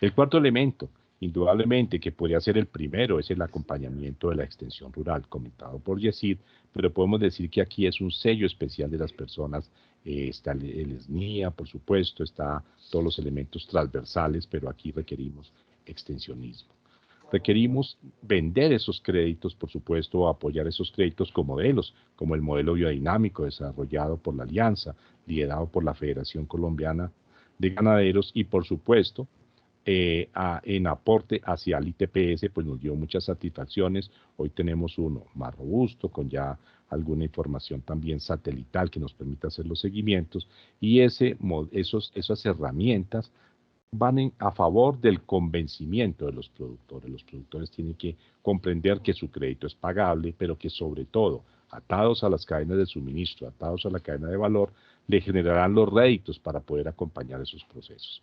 H: El cuarto elemento, indudablemente, que podría ser el primero, es el acompañamiento de la extensión rural, comentado por Yesid, pero podemos decir que aquí es un sello especial de las personas. Está el SNIA, por supuesto, está todos los elementos transversales, pero aquí requerimos extensionismo. Requerimos vender esos créditos, por supuesto, o apoyar esos créditos con modelos, como el modelo biodinámico desarrollado por la Alianza, liderado por la Federación Colombiana de Ganaderos, y por supuesto, en aporte hacia el ITPS, pues nos dio muchas satisfacciones. Hoy tenemos uno más robusto, con ya alguna información también satelital que nos permita hacer los seguimientos, y esas herramientas van a favor del convencimiento de los productores. Los productores tienen que comprender que su crédito es pagable, pero que sobre todo, atados a las cadenas de suministro, atados a la cadena de valor, le generarán los réditos para poder acompañar esos procesos.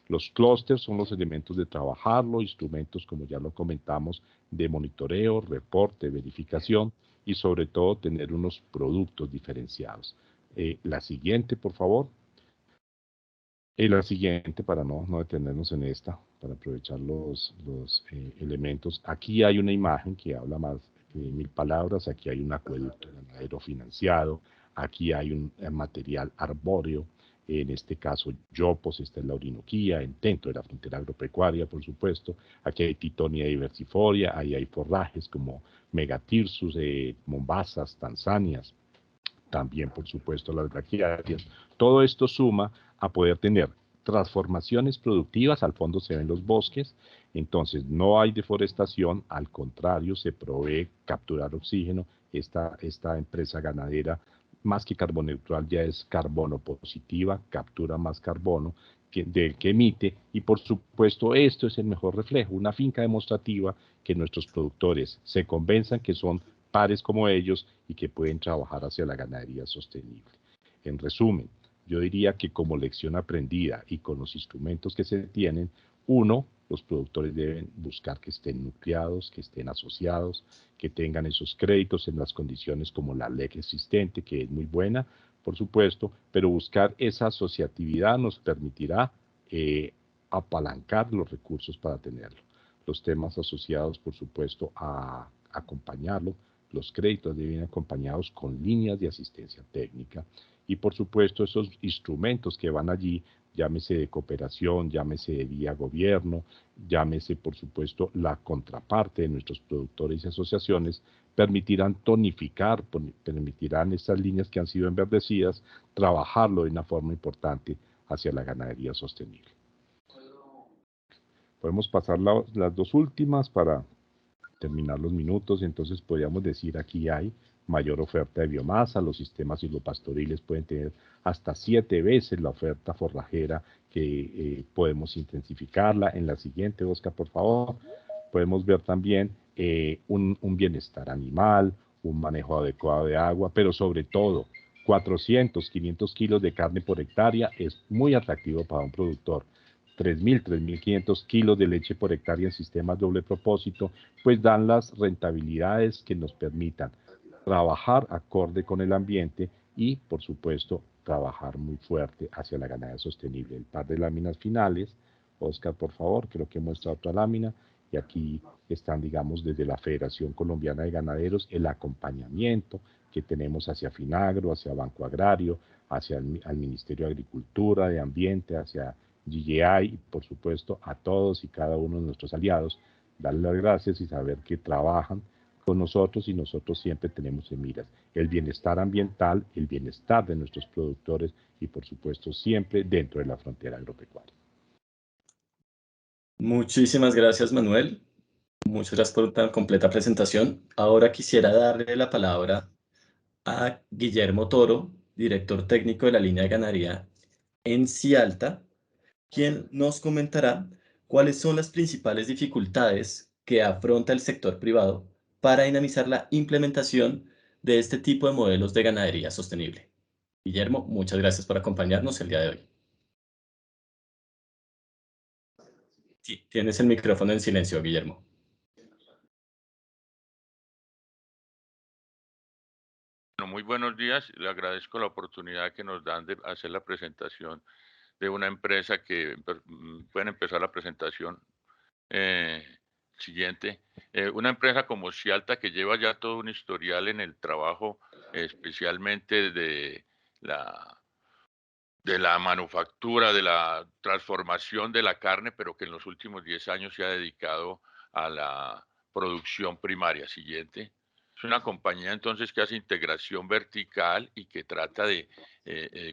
H: Los clústeres son los elementos de trabajarlo, instrumentos, como ya lo comentamos, de monitoreo, reporte, verificación, y sobre todo tener unos productos diferenciados. La siguiente, por favor. La siguiente, para no detenernos en esta, para aprovechar los elementos. Aquí hay una imagen que habla más de 1000 palabras. Aquí hay un acueducto ganadero financiado. Aquí hay un material arbóreo. En este caso, Yopos, está en la Orinoquía, dentro de la frontera agropecuaria, por supuesto. Aquí hay Titonia diversifolia, ahí hay forrajes como Megatirsus, Mombasas, Tanzanias, también, por supuesto, las braquiarias. Todo esto suma a poder tener transformaciones productivas. Al fondo se ven los bosques, entonces no hay deforestación, al contrario, se provee capturar oxígeno. Esta empresa ganadera, más que carbono neutral, ya es carbono positiva, captura más carbono del que emite, y por supuesto esto es el mejor reflejo, una finca demostrativa que nuestros productores se convenzan que son pares como ellos y que pueden trabajar hacia la ganadería sostenible. En resumen, yo diría que como lección aprendida y con los instrumentos que se tienen, los productores deben buscar que estén nucleados, que estén asociados, que tengan esos créditos en las condiciones como la ley existente, que es muy buena, por supuesto, pero buscar esa asociatividad nos permitirá apalancar los recursos para tenerlo. Los temas asociados, por supuesto, a acompañarlo. Los créditos deben ir acompañados con líneas de asistencia técnica, y por supuesto esos instrumentos que van allí, llámese de cooperación, llámese de vía gobierno, llámese por supuesto la contraparte de nuestros productores y asociaciones, permitirán tonificar, permitirán estas líneas que han sido enverdecidas, trabajarlo de una forma importante hacia la ganadería sostenible. Podemos pasar las dos últimas para terminar los minutos. Entonces podríamos decir aquí hay mayor oferta de biomasa, los sistemas silvopastoriles pueden tener hasta 7 veces la oferta forrajera que podemos intensificarla. En la siguiente, Oscar, por favor. Podemos ver también un bienestar animal, un manejo adecuado de agua, pero sobre todo 400, 500 kilos de carne por hectárea es muy atractivo para un productor. 3.000, 3.500 kilos de leche por hectárea en sistemas doble propósito, pues dan las rentabilidades que nos permitan trabajar acorde con el ambiente y, por supuesto, trabajar muy fuerte hacia la ganadería sostenible. El par de láminas finales, Oscar, por favor, creo que muestra otra lámina, y aquí están, digamos, desde la Federación Colombiana de Ganaderos, el acompañamiento que tenemos hacia Finagro, hacia Banco Agrario, hacia el Ministerio de Agricultura, de Ambiente, hacia GGI y, por supuesto, a todos y cada uno de nuestros aliados, darles las gracias y saber que trabajan con nosotros y nosotros siempre tenemos en miras el bienestar ambiental, el bienestar de nuestros productores y, por supuesto, siempre dentro de la frontera agropecuaria.
A: Muchísimas gracias, Manuel. Muchas gracias por tan completa presentación. Ahora quisiera darle la palabra a Guillermo Toro, director técnico de la línea de ganadería en Cialta, quien nos comentará cuáles son las principales dificultades que afronta el sector privado para dinamizar la implementación de este tipo de modelos de ganadería sostenible. Guillermo, muchas gracias por acompañarnos el día de hoy. Sí, tienes el micrófono en silencio, Guillermo.
I: Bueno, muy buenos días. Le agradezco la oportunidad que nos dan de hacer la presentación de una empresa que pueden empezar la presentación siguiente. Una empresa como Cialta que lleva ya todo un historial en el trabajo, especialmente de la manufactura, de la transformación de la carne, pero que en los últimos 10 años se ha dedicado a la producción primaria. Siguiente. Es una compañía entonces que hace integración vertical y que trata de,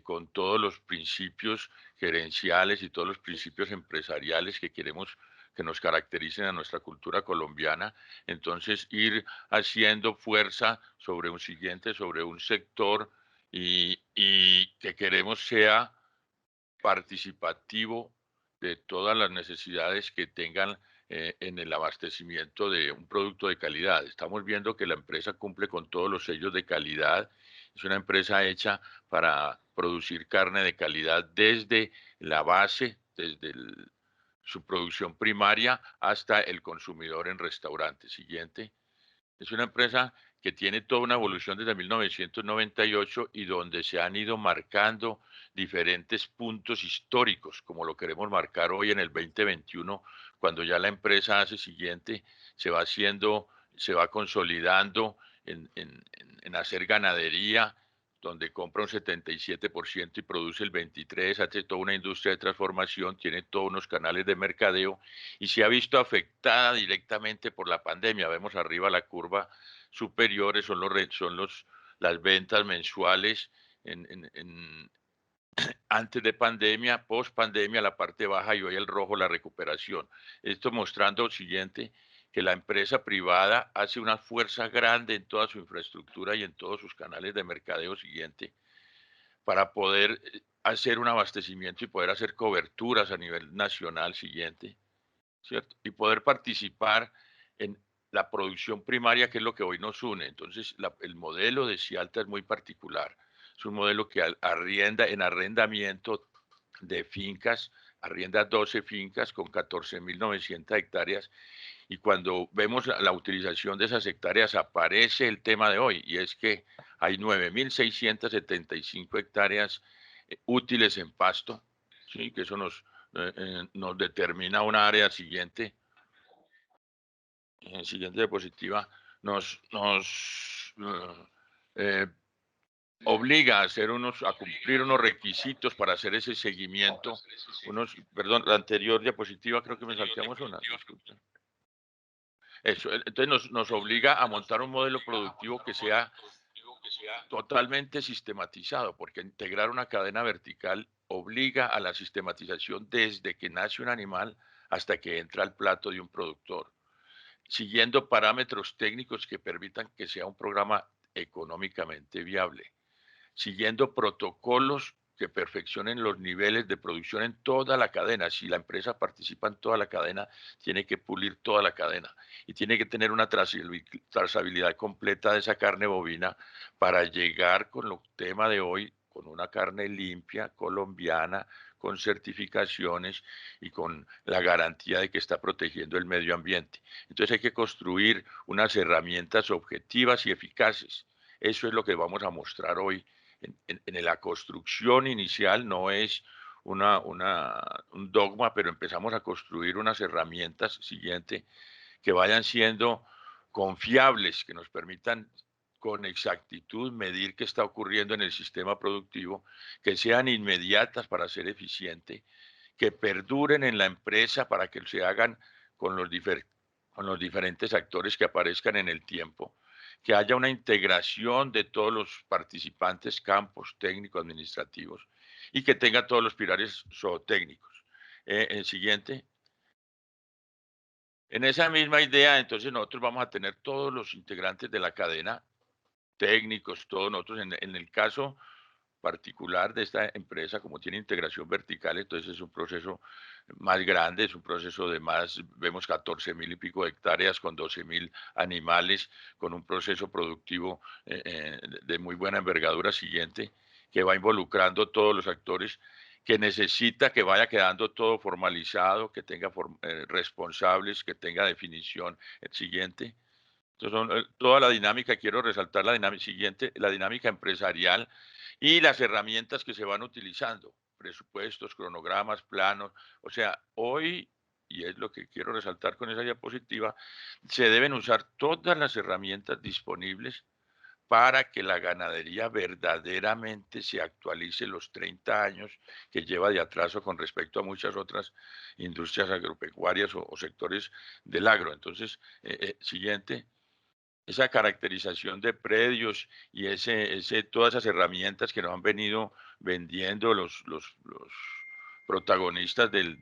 I: con todos los principios gerenciales y todos los principios empresariales que queremos que nos caractericen a nuestra cultura colombiana, entonces ir haciendo fuerza sobre un sector y que queremos sea participativo de todas las necesidades que tengan en el abastecimiento de un producto de calidad. Estamos viendo que la empresa cumple con todos los sellos de calidad. Es una empresa hecha para producir carne de calidad desde la base, desde su producción primaria hasta el consumidor en restaurantes. Siguiente. Es una empresa que tiene toda una evolución desde 1998 y donde se han ido marcando diferentes puntos históricos, como lo queremos marcar hoy en el 2021, cuando ya la empresa hace siguiente, se va consolidando en hacer ganadería, donde compra un 77% y produce el 23%, hace toda una industria de transformación, tiene todos unos canales de mercadeo y se ha visto afectada directamente por la pandemia. Vemos arriba la curva superior, son las ventas mensuales antes de pandemia, post pandemia, la parte baja y hoy el rojo, la recuperación. Esto mostrando siguiente, que la empresa privada hace una fuerza grande en toda su infraestructura y en todos sus canales de mercadeo siguiente para poder hacer un abastecimiento y poder hacer coberturas a nivel nacional siguiente, ¿cierto? Y poder participar en la producción primaria, que es lo que hoy nos une. Entonces, el modelo de Cialta es muy particular. Es un modelo que arrienda en arrendamiento de fincas, arrienda 12 fincas con 14.900 hectáreas y cuando vemos la utilización de esas hectáreas aparece el tema de hoy y es que hay 9.675 hectáreas útiles en pasto, ¿sí? Que eso nos determina una área siguiente, siguiente diapositiva, nos obliga a cumplir unos requisitos para hacer ese seguimiento. Perdón, la anterior diapositiva creo que me salteamos una. Disculpen. Eso, entonces nos obliga a montar un modelo productivo que sea totalmente sistematizado, porque integrar una cadena vertical obliga a la sistematización desde que nace un animal hasta que entra al plato de un productor, siguiendo parámetros técnicos que permitan que sea un programa económicamente viable, siguiendo protocolos que perfeccionen los niveles de producción en toda la cadena. Si la empresa participa en toda la cadena, tiene que pulir toda la cadena y tiene que tener una trazabilidad completa de esa carne bovina para llegar con el tema de hoy, con una carne limpia, colombiana, con certificaciones y con la garantía de que está protegiendo el medio ambiente. Entonces hay que construir unas herramientas objetivas y eficaces. Eso es lo que vamos a mostrar hoy. En la construcción inicial no es un dogma, pero empezamos a construir unas herramientas siguiente que vayan siendo confiables, que nos permitan con exactitud medir qué está ocurriendo en el sistema productivo, que sean inmediatas para ser eficiente, que perduren en la empresa para que se hagan con los diferentes actores que aparezcan en el tiempo, que haya una integración de todos los participantes, campos técnicos, administrativos, y que tenga todos los pilares zootécnicos. El siguiente. En esa misma idea, entonces nosotros vamos a tener todos los integrantes de la cadena, técnicos, todos nosotros, en el caso particular de esta empresa, como tiene integración vertical, entonces es un proceso más grande, es un proceso de más, vemos 14.000 y pico de hectáreas con 12.000 animales, con un proceso productivo de muy buena envergadura siguiente, que va involucrando todos los actores, que necesita que vaya quedando todo formalizado, que tenga responsables, que tenga definición, el siguiente. Entonces, toda la dinámica, quiero resaltar la dinámica siguiente, la dinámica empresarial y las herramientas que se van utilizando, presupuestos, cronogramas, planos. O sea, hoy, y es lo que quiero resaltar con esa diapositiva, se deben usar todas las herramientas disponibles para que la ganadería verdaderamente se actualice los 30 años que lleva de atraso con respecto a muchas otras industrias agropecuarias o sectores del agro. Entonces, siguiente. Esa caracterización de predios y todas esas herramientas que nos han venido vendiendo los protagonistas del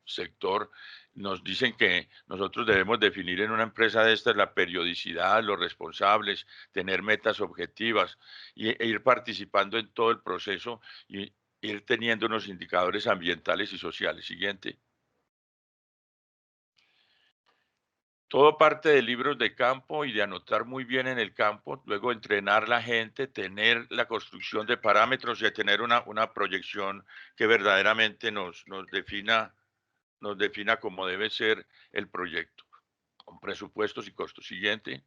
I: sector, nos dicen que nosotros debemos definir en una empresa de estas la periodicidad, los responsables, tener metas objetivas e ir participando en todo el proceso y ir teniendo unos indicadores ambientales y sociales. Siguiente. Todo parte de libros de campo y de anotar muy bien en el campo, luego entrenar la gente, tener la construcción de parámetros y de tener una proyección que verdaderamente nos defina cómo debe ser el proyecto, con presupuestos y costos. Siguiente.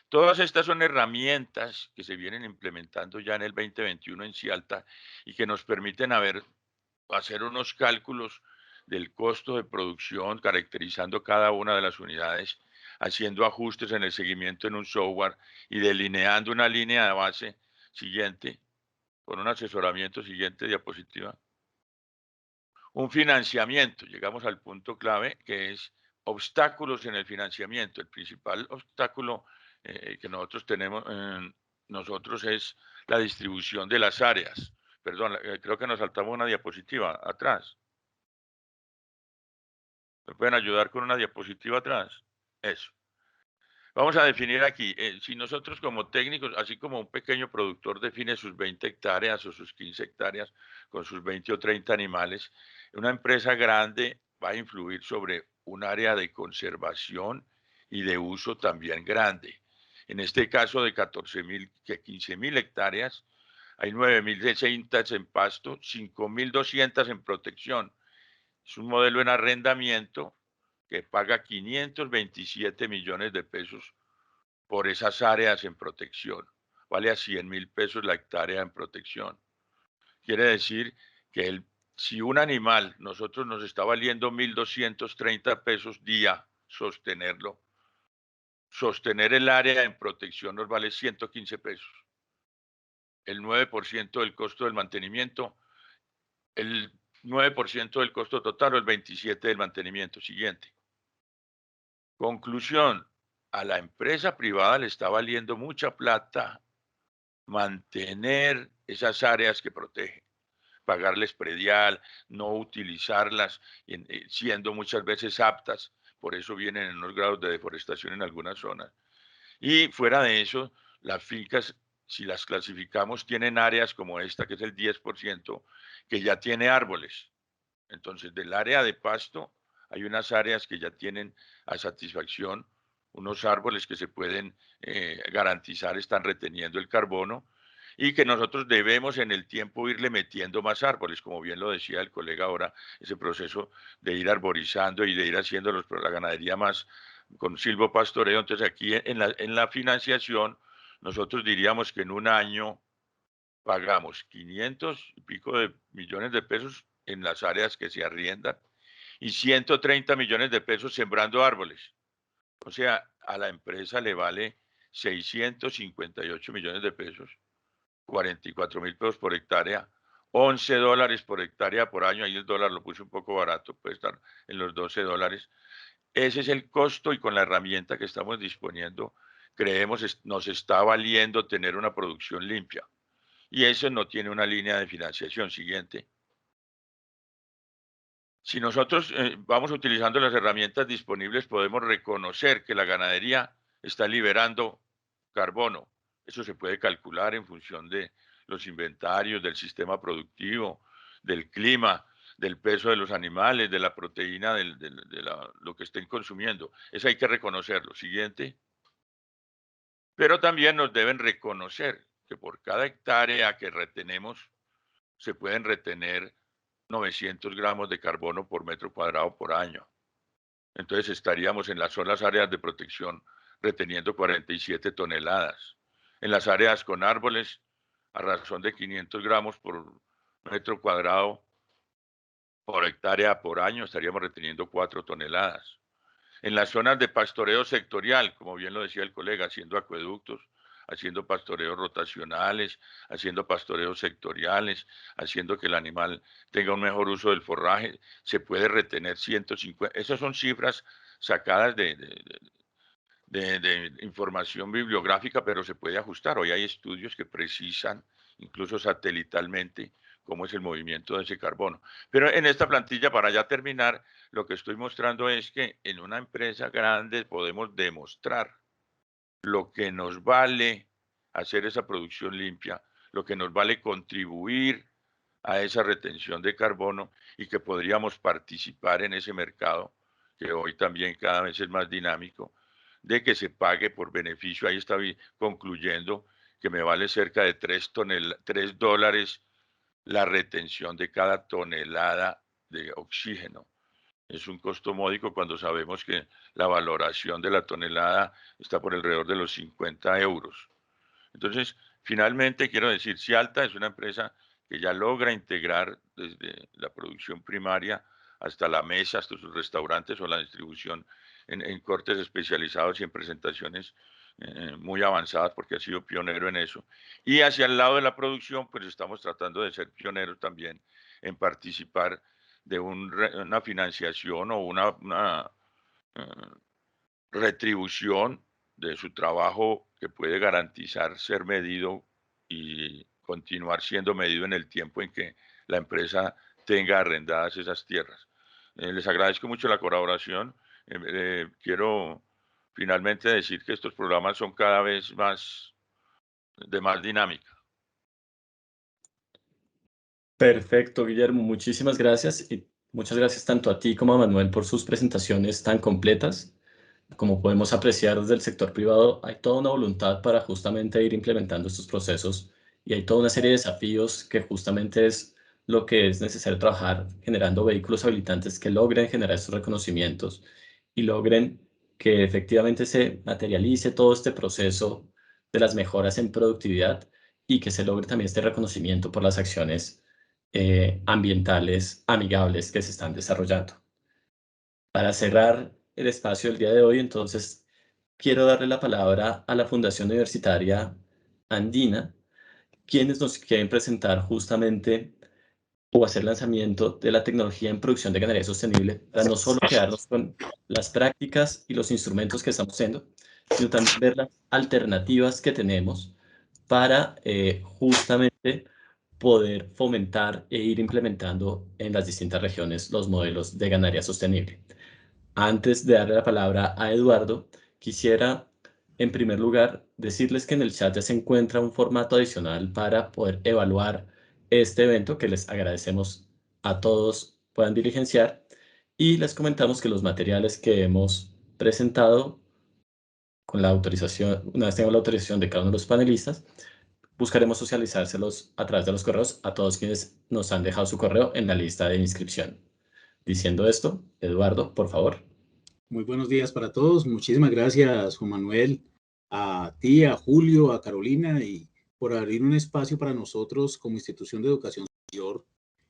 I: Todas estas son herramientas que se vienen implementando ya en el 2021 en Cialta y que nos permiten hacer unos cálculos del costo de producción, caracterizando cada una de las unidades, haciendo ajustes en el seguimiento en un software y delineando una línea de base siguiente, con un asesoramiento siguiente, diapositiva. Un financiamiento, llegamos al punto clave que es obstáculos en el financiamiento. El principal obstáculo que nosotros tenemos es la distribución de las áreas. Perdón, creo que nos saltamos una diapositiva atrás. ¿Me pueden ayudar con una diapositiva atrás? Eso. Vamos a definir aquí, si nosotros como técnicos, así como un pequeño productor define sus 20 hectáreas o sus 15 hectáreas con sus 20 o 30 animales, una empresa grande va a influir sobre un área de conservación y de uso también grande. En este caso de 15.000 hectáreas, hay 9.600 en pasto, 5.200 en protección. Es un modelo en arrendamiento que paga 527 millones de pesos por esas áreas en protección. Vale a 100.000 pesos la hectárea en protección. Quiere decir que si un animal nosotros nos está valiendo 1.230 pesos día sostenerlo, sostener el área en protección nos vale 115 pesos. El 9% del costo del mantenimiento, el 9% del costo total o el 27% del mantenimiento. Siguiente. Conclusión, a la empresa privada le está valiendo mucha plata mantener esas áreas que protege. pagarles predial, no utilizarlas, siendo muchas veces aptas, por eso vienen en unos grados de deforestación en algunas zonas. Y fuera de eso, las fincas, si las clasificamos, tienen áreas como esta, que es el 10%, que ya tiene árboles. Entonces, del área de pasto, hay unas áreas que ya tienen a satisfacción unos árboles que se pueden garantizar están reteniendo el carbono y que nosotros debemos en el tiempo irle metiendo más árboles, como bien lo decía el colega ahora, ese proceso de ir arborizando y de ir haciendo la ganadería más con silvopastoreo. Entonces aquí en la financiación nosotros diríamos que en un año pagamos 500 y pico de millones de pesos en las áreas que se arriendan y 130 millones de pesos sembrando árboles. O sea, a la empresa le vale 658 millones de pesos, 44.000 pesos por hectárea, $11 por hectárea por año. Ahí el dólar lo puse un poco barato, puede estar en los $12. Ese es el costo y con la herramienta que estamos disponiendo, creemos nos está valiendo tener una producción limpia. Y eso no tiene una línea de financiación. Siguiente. Si nosotros vamos utilizando las herramientas disponibles, podemos reconocer que la ganadería está liberando carbono. Eso se puede calcular en función de los inventarios, del sistema productivo, del clima, del peso de los animales, de la proteína, de lo que estén consumiendo. Eso hay que reconocerlo. Siguiente. Pero también nos deben reconocer que por cada hectárea que retenemos, se pueden retener 900 gramos de carbono por metro cuadrado por año. Entonces estaríamos en las solas áreas de protección reteniendo 47 toneladas. En las áreas con árboles, a razón de 500 gramos por metro cuadrado por hectárea por año, estaríamos reteniendo 4 toneladas. En las zonas de pastoreo sectorial, como bien lo decía el colega, haciendo acueductos, haciendo pastoreos rotacionales, haciendo pastoreos sectoriales, haciendo que el animal tenga un mejor uso del forraje, se puede retener 150. Esas son cifras sacadas de información bibliográfica, pero se puede ajustar. Hoy hay estudios que precisan, incluso satelitalmente, cómo es el movimiento de ese carbono. Pero en esta plantilla, para ya terminar, lo que estoy mostrando es que en una empresa grande podemos demostrar lo que nos vale hacer esa producción limpia, lo que nos vale contribuir a esa retención de carbono y que podríamos participar en ese mercado, que hoy también cada vez es más dinámico, de que se pague por beneficio. Ahí está concluyendo que me vale cerca de $3 la retención de cada tonelada de oxígeno. Es un costo módico cuando sabemos que la valoración de la tonelada está por alrededor de los 50 euros. Entonces, finalmente quiero decir, Cialta es una empresa que ya logra integrar desde la producción primaria hasta la mesa, hasta sus restaurantes o la distribución en cortes especializados y en presentaciones muy avanzadas, porque ha sido pionero en eso. Y hacia el lado de la producción, pues estamos tratando de ser pioneros también en participar de una financiación o una retribución de su trabajo que puede garantizar ser medido y continuar siendo medido en el tiempo en que la empresa tenga arrendadas esas tierras. Les agradezco mucho la colaboración. Quiero finalmente decir que estos programas son cada vez más dinámica.
A: Perfecto, Guillermo. Muchísimas gracias y muchas gracias tanto a ti como a Manuel por sus presentaciones tan completas. Como podemos apreciar desde el sector privado, hay toda una voluntad para justamente ir implementando estos procesos y hay toda una serie de desafíos que justamente es lo que es necesario trabajar generando vehículos habilitantes que logren generar estos reconocimientos y logren que efectivamente se materialice todo este proceso de las mejoras en productividad y que se logre también este reconocimiento por las acciones ambientales amigables que se están desarrollando. Para cerrar el espacio del día de hoy, entonces, quiero darle la palabra a la Fundación Universitaria Andina, quienes nos quieren presentar justamente o hacer lanzamiento de la tecnología en producción de ganadería sostenible, para no solo quedarnos con las prácticas y los instrumentos que estamos haciendo, sino también ver las alternativas que tenemos para justamente poder fomentar e ir implementando en las distintas regiones los modelos de ganadería sostenible. Antes de darle la palabra a Eduardo, quisiera, en primer lugar, decirles que en el chat ya se encuentra un formato adicional para poder evaluar este evento, que les agradecemos a todos puedan diligenciar, y les comentamos que los materiales que hemos presentado con la autorización, una vez tengamos la autorización de cada uno de los panelistas, buscaremos socializárselos a través de los correos a todos quienes nos han dejado su correo en la lista de inscripción. Diciendo esto, Eduardo, por favor.
J: Muy buenos días para todos. Muchísimas gracias, Juan Manuel, a ti, a Julio, a Carolina, y por abrir un espacio para nosotros como institución de educación superior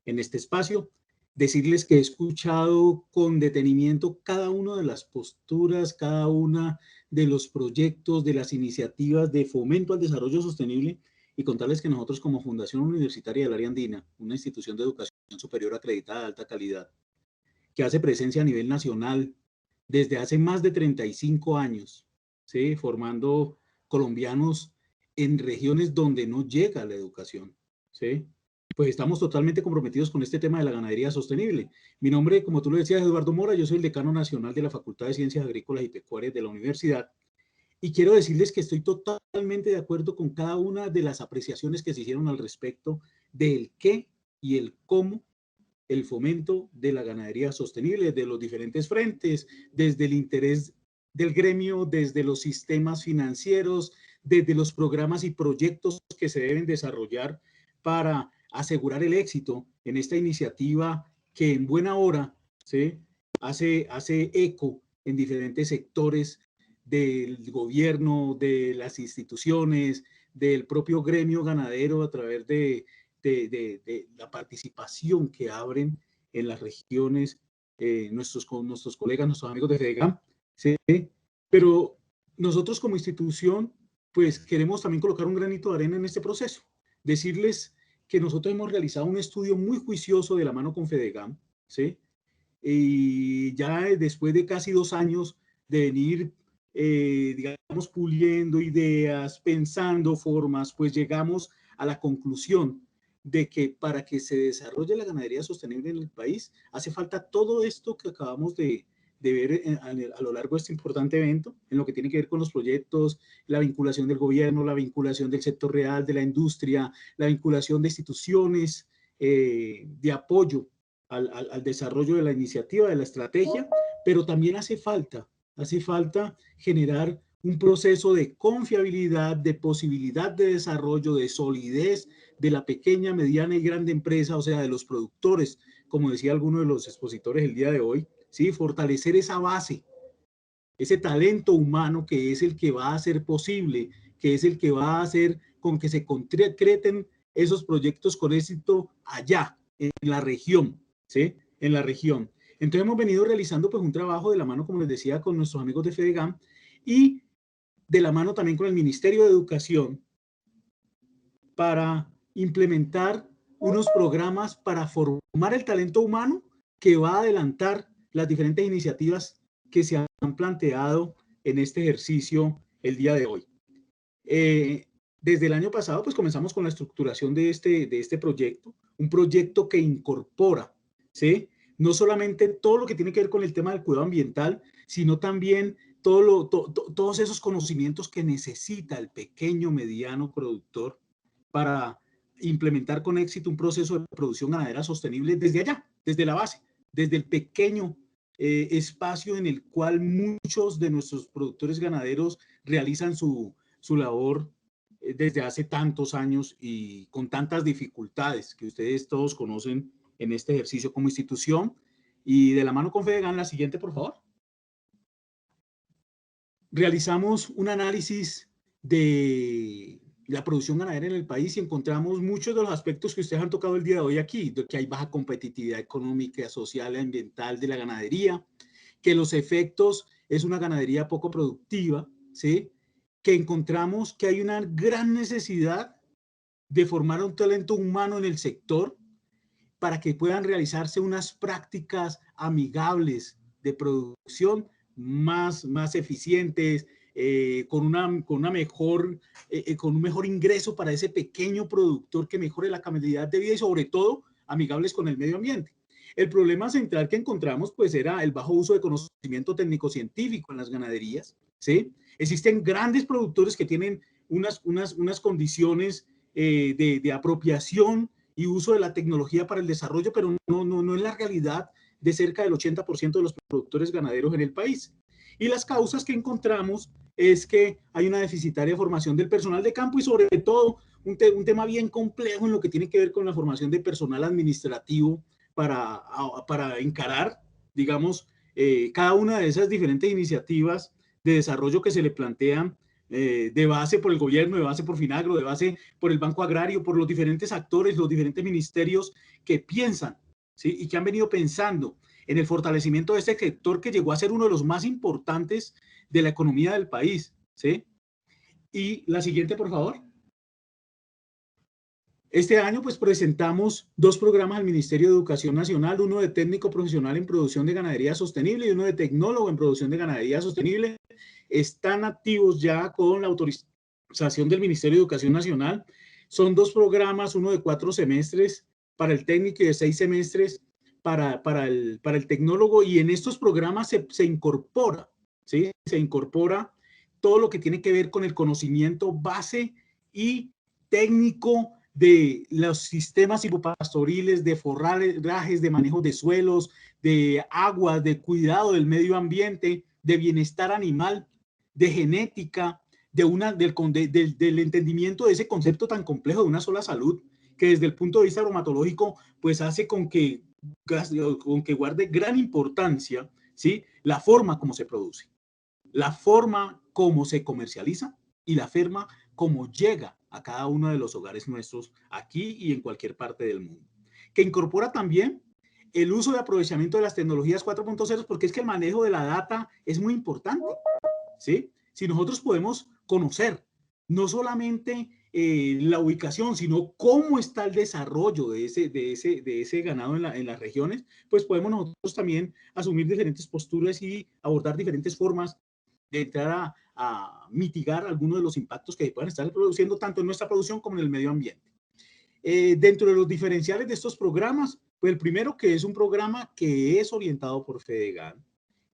J: en este espacio. Decirles que he escuchado con detenimiento cada una de las posturas, cada una de los proyectos, de las iniciativas de fomento al desarrollo sostenible, y contarles que nosotros como Fundación Universitaria del Área Andina, una institución de educación superior acreditada de alta calidad, que hace presencia a nivel nacional desde hace más de 35 años, ¿sí? Formando colombianos en regiones donde no llega la educación, ¿sí? Pues estamos totalmente comprometidos con este tema de la ganadería sostenible. Mi nombre, como tú lo decías, es Eduardo Mora. Yo soy el decano nacional de la Facultad de Ciencias Agrícolas y Pecuarias de la universidad, y quiero decirles que estoy totalmente de acuerdo con cada una de las apreciaciones que se hicieron al respecto del qué y el cómo el fomento de la ganadería sostenible de los diferentes frentes, desde el interés del gremio, desde los sistemas financieros, desde los programas y proyectos que se deben desarrollar para asegurar el éxito en esta iniciativa que en buena hora, ¿sí?, hace eco en diferentes sectores del gobierno, de las instituciones, del propio gremio ganadero a través de la participación que abren en las regiones nuestros colegas, nuestros amigos de FEDEGAM, ¿sí? Pero nosotros como institución, pues queremos también colocar un granito de arena en este proceso. Decirles que nosotros hemos realizado un estudio muy juicioso de la mano con FEDEGAM, ¿sí? Y ya después de casi 2 años de venir, digamos, puliendo ideas, pensando formas, pues llegamos a la conclusión de que para que se desarrolle la ganadería sostenible en el país, hace falta todo esto que acabamos de ver a lo largo de este importante evento, en lo que tiene que ver con los proyectos, la vinculación del gobierno, la vinculación del sector real, de la industria, la vinculación de instituciones de apoyo al desarrollo de la iniciativa, de la estrategia, pero también hace falta generar un proceso de confiabilidad, de posibilidad de desarrollo, de solidez de la pequeña, mediana y grande empresa, o sea, de los productores, como decía alguno de los expositores el día de hoy, ¿sí? Fortalecer esa base, ese talento humano que es el que va a hacer posible, que es el que va a hacer con que se concreten esos proyectos con éxito allá, en la región, ¿sí? En la región. Entonces hemos venido realizando pues un trabajo de la mano, como les decía, con nuestros amigos de FEDEGAM y de la mano también con el Ministerio de Educación para implementar unos programas para formar el talento humano que va a adelantar las diferentes iniciativas que se han planteado en este ejercicio el día de hoy. Desde el año pasado, pues comenzamos con la estructuración de este proyecto, un proyecto que incorpora, ¿sí?, no solamente todo lo que tiene que ver con el tema del cuidado ambiental, sino también todos esos conocimientos que necesita el pequeño, mediano productor para implementar con éxito un proceso de producción ganadera sostenible desde allá, desde la base, desde el pequeño espacio en el cual muchos de nuestros productores ganaderos realizan su labor desde hace tantos años y con tantas dificultades que ustedes todos conocen en este ejercicio como institución. Y de la mano con FEDEGAM, la siguiente, por favor. Realizamos un análisis de la producción ganadera en el país y encontramos muchos de los aspectos que ustedes han tocado el día de hoy aquí, de que hay baja competitividad económica, social y ambiental de la ganadería, que los efectos es una ganadería poco productiva, ¿sí?, que encontramos que hay una gran necesidad de formar un talento humano en el sector para que puedan realizarse unas prácticas amigables de producción más eficientes, con un mejor ingreso para ese pequeño productor, que mejore la calidad de vida y sobre todo amigables con el medio ambiente. El problema central que encontramos pues era el bajo uso de conocimiento técnico-científico en las ganaderías, ¿sí? Existen grandes productores que tienen unas condiciones de apropiación y uso de la tecnología para el desarrollo, pero no es la realidad de cerca del 80% de los productores ganaderos en el país. Y las causas que encontramos es que hay una deficitaria formación del personal de campo y sobre todo un tema bien complejo en lo que tiene que ver con la formación de personal administrativo para encarar, digamos, cada una de esas diferentes iniciativas de desarrollo que se le plantean de base por el gobierno, de base por Finagro, de base por el Banco Agrario, por los diferentes actores, los diferentes ministerios que piensan, ¿sí? Y que han venido pensando en el fortalecimiento de este sector que llegó a ser uno de los más importantes de la economía del país, ¿sí? Y la siguiente, por favor. Este año pues presentamos 2 programas al Ministerio de Educación Nacional, uno de técnico profesional en producción de ganadería sostenible y uno de tecnólogo en producción de ganadería sostenible. Están activos ya con la autorización del Ministerio de Educación Nacional. Son 2 programas, uno de 4 semestres para el técnico y de 6 semestres para el tecnólogo, y en estos programas se incorpora, ¿sí? Se incorpora todo lo que tiene que ver con el conocimiento base y técnico de los sistemas silvopastoriles, de forrajes, de manejo de suelos, de aguas, de cuidado del medio ambiente, de bienestar animal, de genética, del entendimiento de ese concepto tan complejo de una sola salud, que desde el punto de vista bromatológico, pues hace con que guarde gran importancia, ¿sí? La forma como se produce, la forma como se comercializa y la forma como llega a cada uno de los hogares nuestros aquí y en cualquier parte del mundo. Que incorpora también el uso de aprovechamiento de las tecnologías 4.0, porque es que el manejo de la data es muy importante, ¿sí? Si nosotros podemos conocer no solamente la ubicación, sino cómo está el desarrollo de ese ganado en las regiones, pues podemos nosotros también asumir diferentes posturas y abordar diferentes formas de entrar a mitigar algunos de los impactos que puedan estar produciendo tanto en nuestra producción como en el medio ambiente. Dentro de los diferenciales de estos programas, pues el primero, que es un programa que es orientado por Fedegan,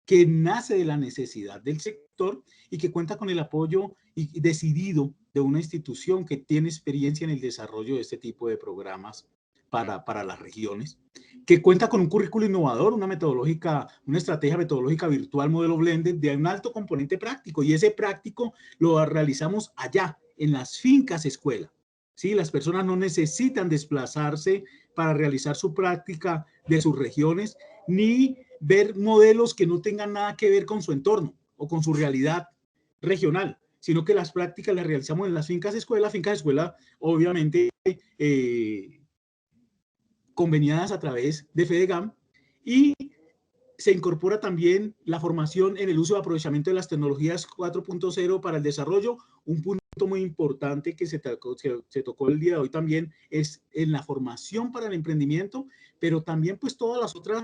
J: que nace de la necesidad del sector y que cuenta con el apoyo decidido de una institución que tiene experiencia en el desarrollo de este tipo de programas para las regiones, que cuenta con un currículo innovador, una estrategia metodológica virtual modelo blended de un alto componente práctico, y ese práctico lo realizamos allá, en las fincas escuela. ¿Sí? Las personas no necesitan desplazarse para realizar su práctica de sus regiones, ni ver modelos que no tengan nada que ver con su entorno o con su realidad regional, sino que las prácticas las realizamos en las fincas escuela obviamente conveniadas a través de Fedegan, y se incorpora también la formación en el uso y aprovechamiento de las tecnologías 4.0 para el desarrollo. Un punto muy importante que se tocó el día de hoy también es en la formación para el emprendimiento, pero también pues todas las otras,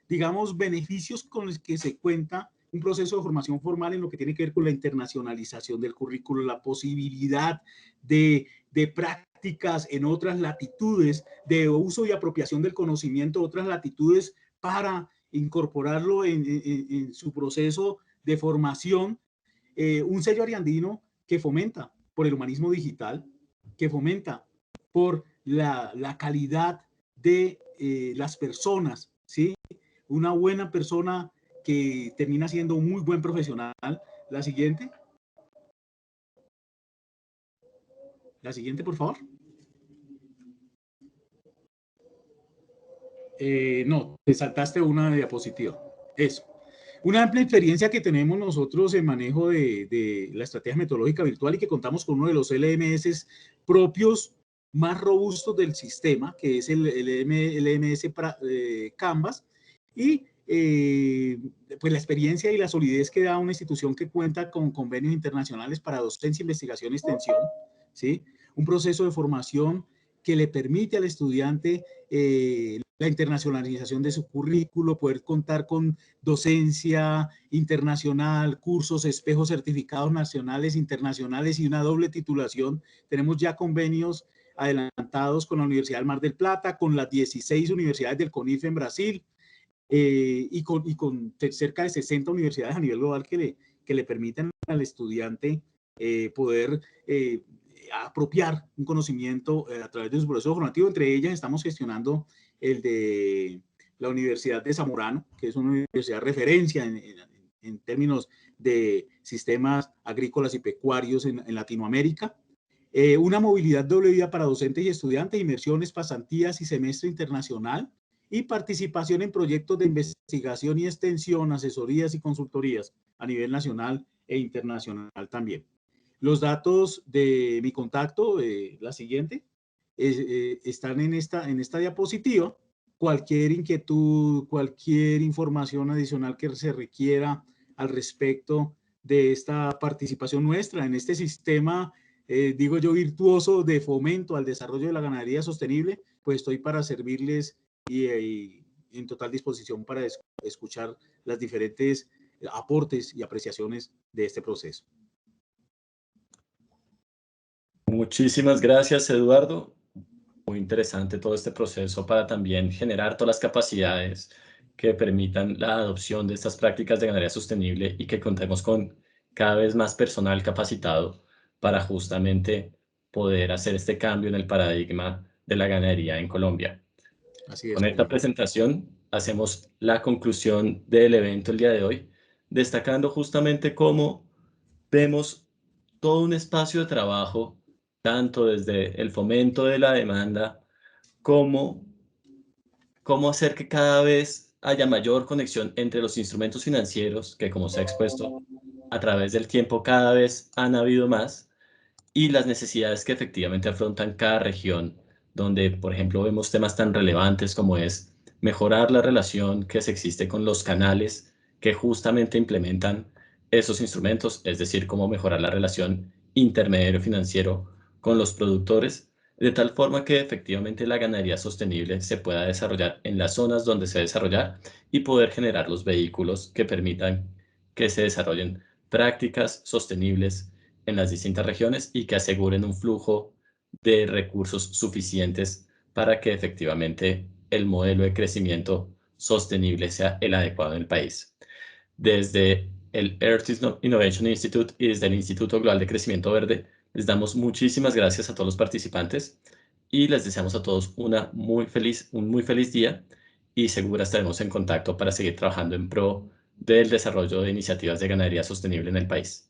J: digamos, beneficios con los que se cuenta un proceso de formación formal en lo que tiene que ver con la internacionalización del currículo, la posibilidad de prácticas en otras latitudes, de uso y apropiación del conocimiento de otras latitudes para incorporarlo en su proceso de formación. Un sello ariandino que fomenta por el humanismo digital, que fomenta por la calidad de las personas, ¿sí? Una buena persona que termina siendo un muy buen profesional. La siguiente. La siguiente, por favor. No, te saltaste una diapositiva. Eso. Una amplia experiencia que tenemos nosotros en manejo de la estrategia metodológica virtual, y que contamos con uno de los LMS propios más robustos del sistema, que es el LMS Canvas, y pues la experiencia y la solidez que da una institución que cuenta con convenios internacionales para docencia, investigación y extensión, ¿sí? Un proceso de formación que le permite al estudiante la internacionalización de su currículo, poder contar con docencia internacional, cursos, espejos certificados nacionales, internacionales y una doble titulación. Tenemos ya convenios adelantados con la Universidad del Mar del Plata, con las 16 universidades del CONIF en Brasil, y con cerca de 60 universidades a nivel global que le permiten al estudiante poder apropiar un conocimiento a través de su proceso formativo. Entre ellas estamos gestionando el de la Universidad de Zamorano, que es una universidad referencia en términos de sistemas agrícolas y pecuarios en Latinoamérica. Una movilidad doble vía para docentes y estudiantes, inmersiones, pasantías y semestre internacional, y participación en proyectos de investigación y extensión, asesorías y consultorías a nivel nacional e internacional también. Los datos de mi contacto, la siguiente, están en esta diapositiva. Cualquier inquietud, cualquier información adicional que se requiera al respecto de esta participación nuestra en este sistema, digo yo, virtuoso de fomento al desarrollo de la ganadería sostenible, pues estoy para servirles y en total disposición para escuchar las diferentes aportes y apreciaciones de este proceso.
A: Muchísimas gracias, Eduardo. Muy interesante todo este proceso para también generar todas las capacidades que permitan la adopción de estas prácticas de ganadería sostenible y que contemos con cada vez más personal capacitado para justamente poder hacer este cambio en el paradigma de la ganadería en Colombia.
J: Así es.
A: Con esta presentación hacemos la conclusión del evento el día de hoy, destacando justamente cómo vemos todo un espacio de trabajo, tanto desde el fomento de la demanda, como cómo hacer que cada vez haya mayor conexión entre los instrumentos financieros, que como se ha expuesto a través del tiempo cada vez han habido más, y las necesidades que efectivamente afrontan cada región, donde, por ejemplo, vemos temas tan relevantes como es mejorar la relación que se existe con los canales que justamente implementan esos instrumentos, es decir, cómo mejorar la relación intermediario financiero con los productores, de tal forma que efectivamente la ganadería sostenible se pueda desarrollar en las zonas donde se desarrolla y poder generar los vehículos que permitan que se desarrollen prácticas sostenibles en las distintas regiones y que aseguren un flujo de recursos suficientes para que efectivamente el modelo de crecimiento sostenible sea el adecuado en el país. Desde el Earth Innovation Institute y desde el Instituto Global de Crecimiento Verde, les damos muchísimas gracias a todos los participantes y les deseamos a todos un muy feliz día y seguro estaremos en contacto para seguir trabajando en pro del desarrollo de iniciativas de ganadería sostenible en el país.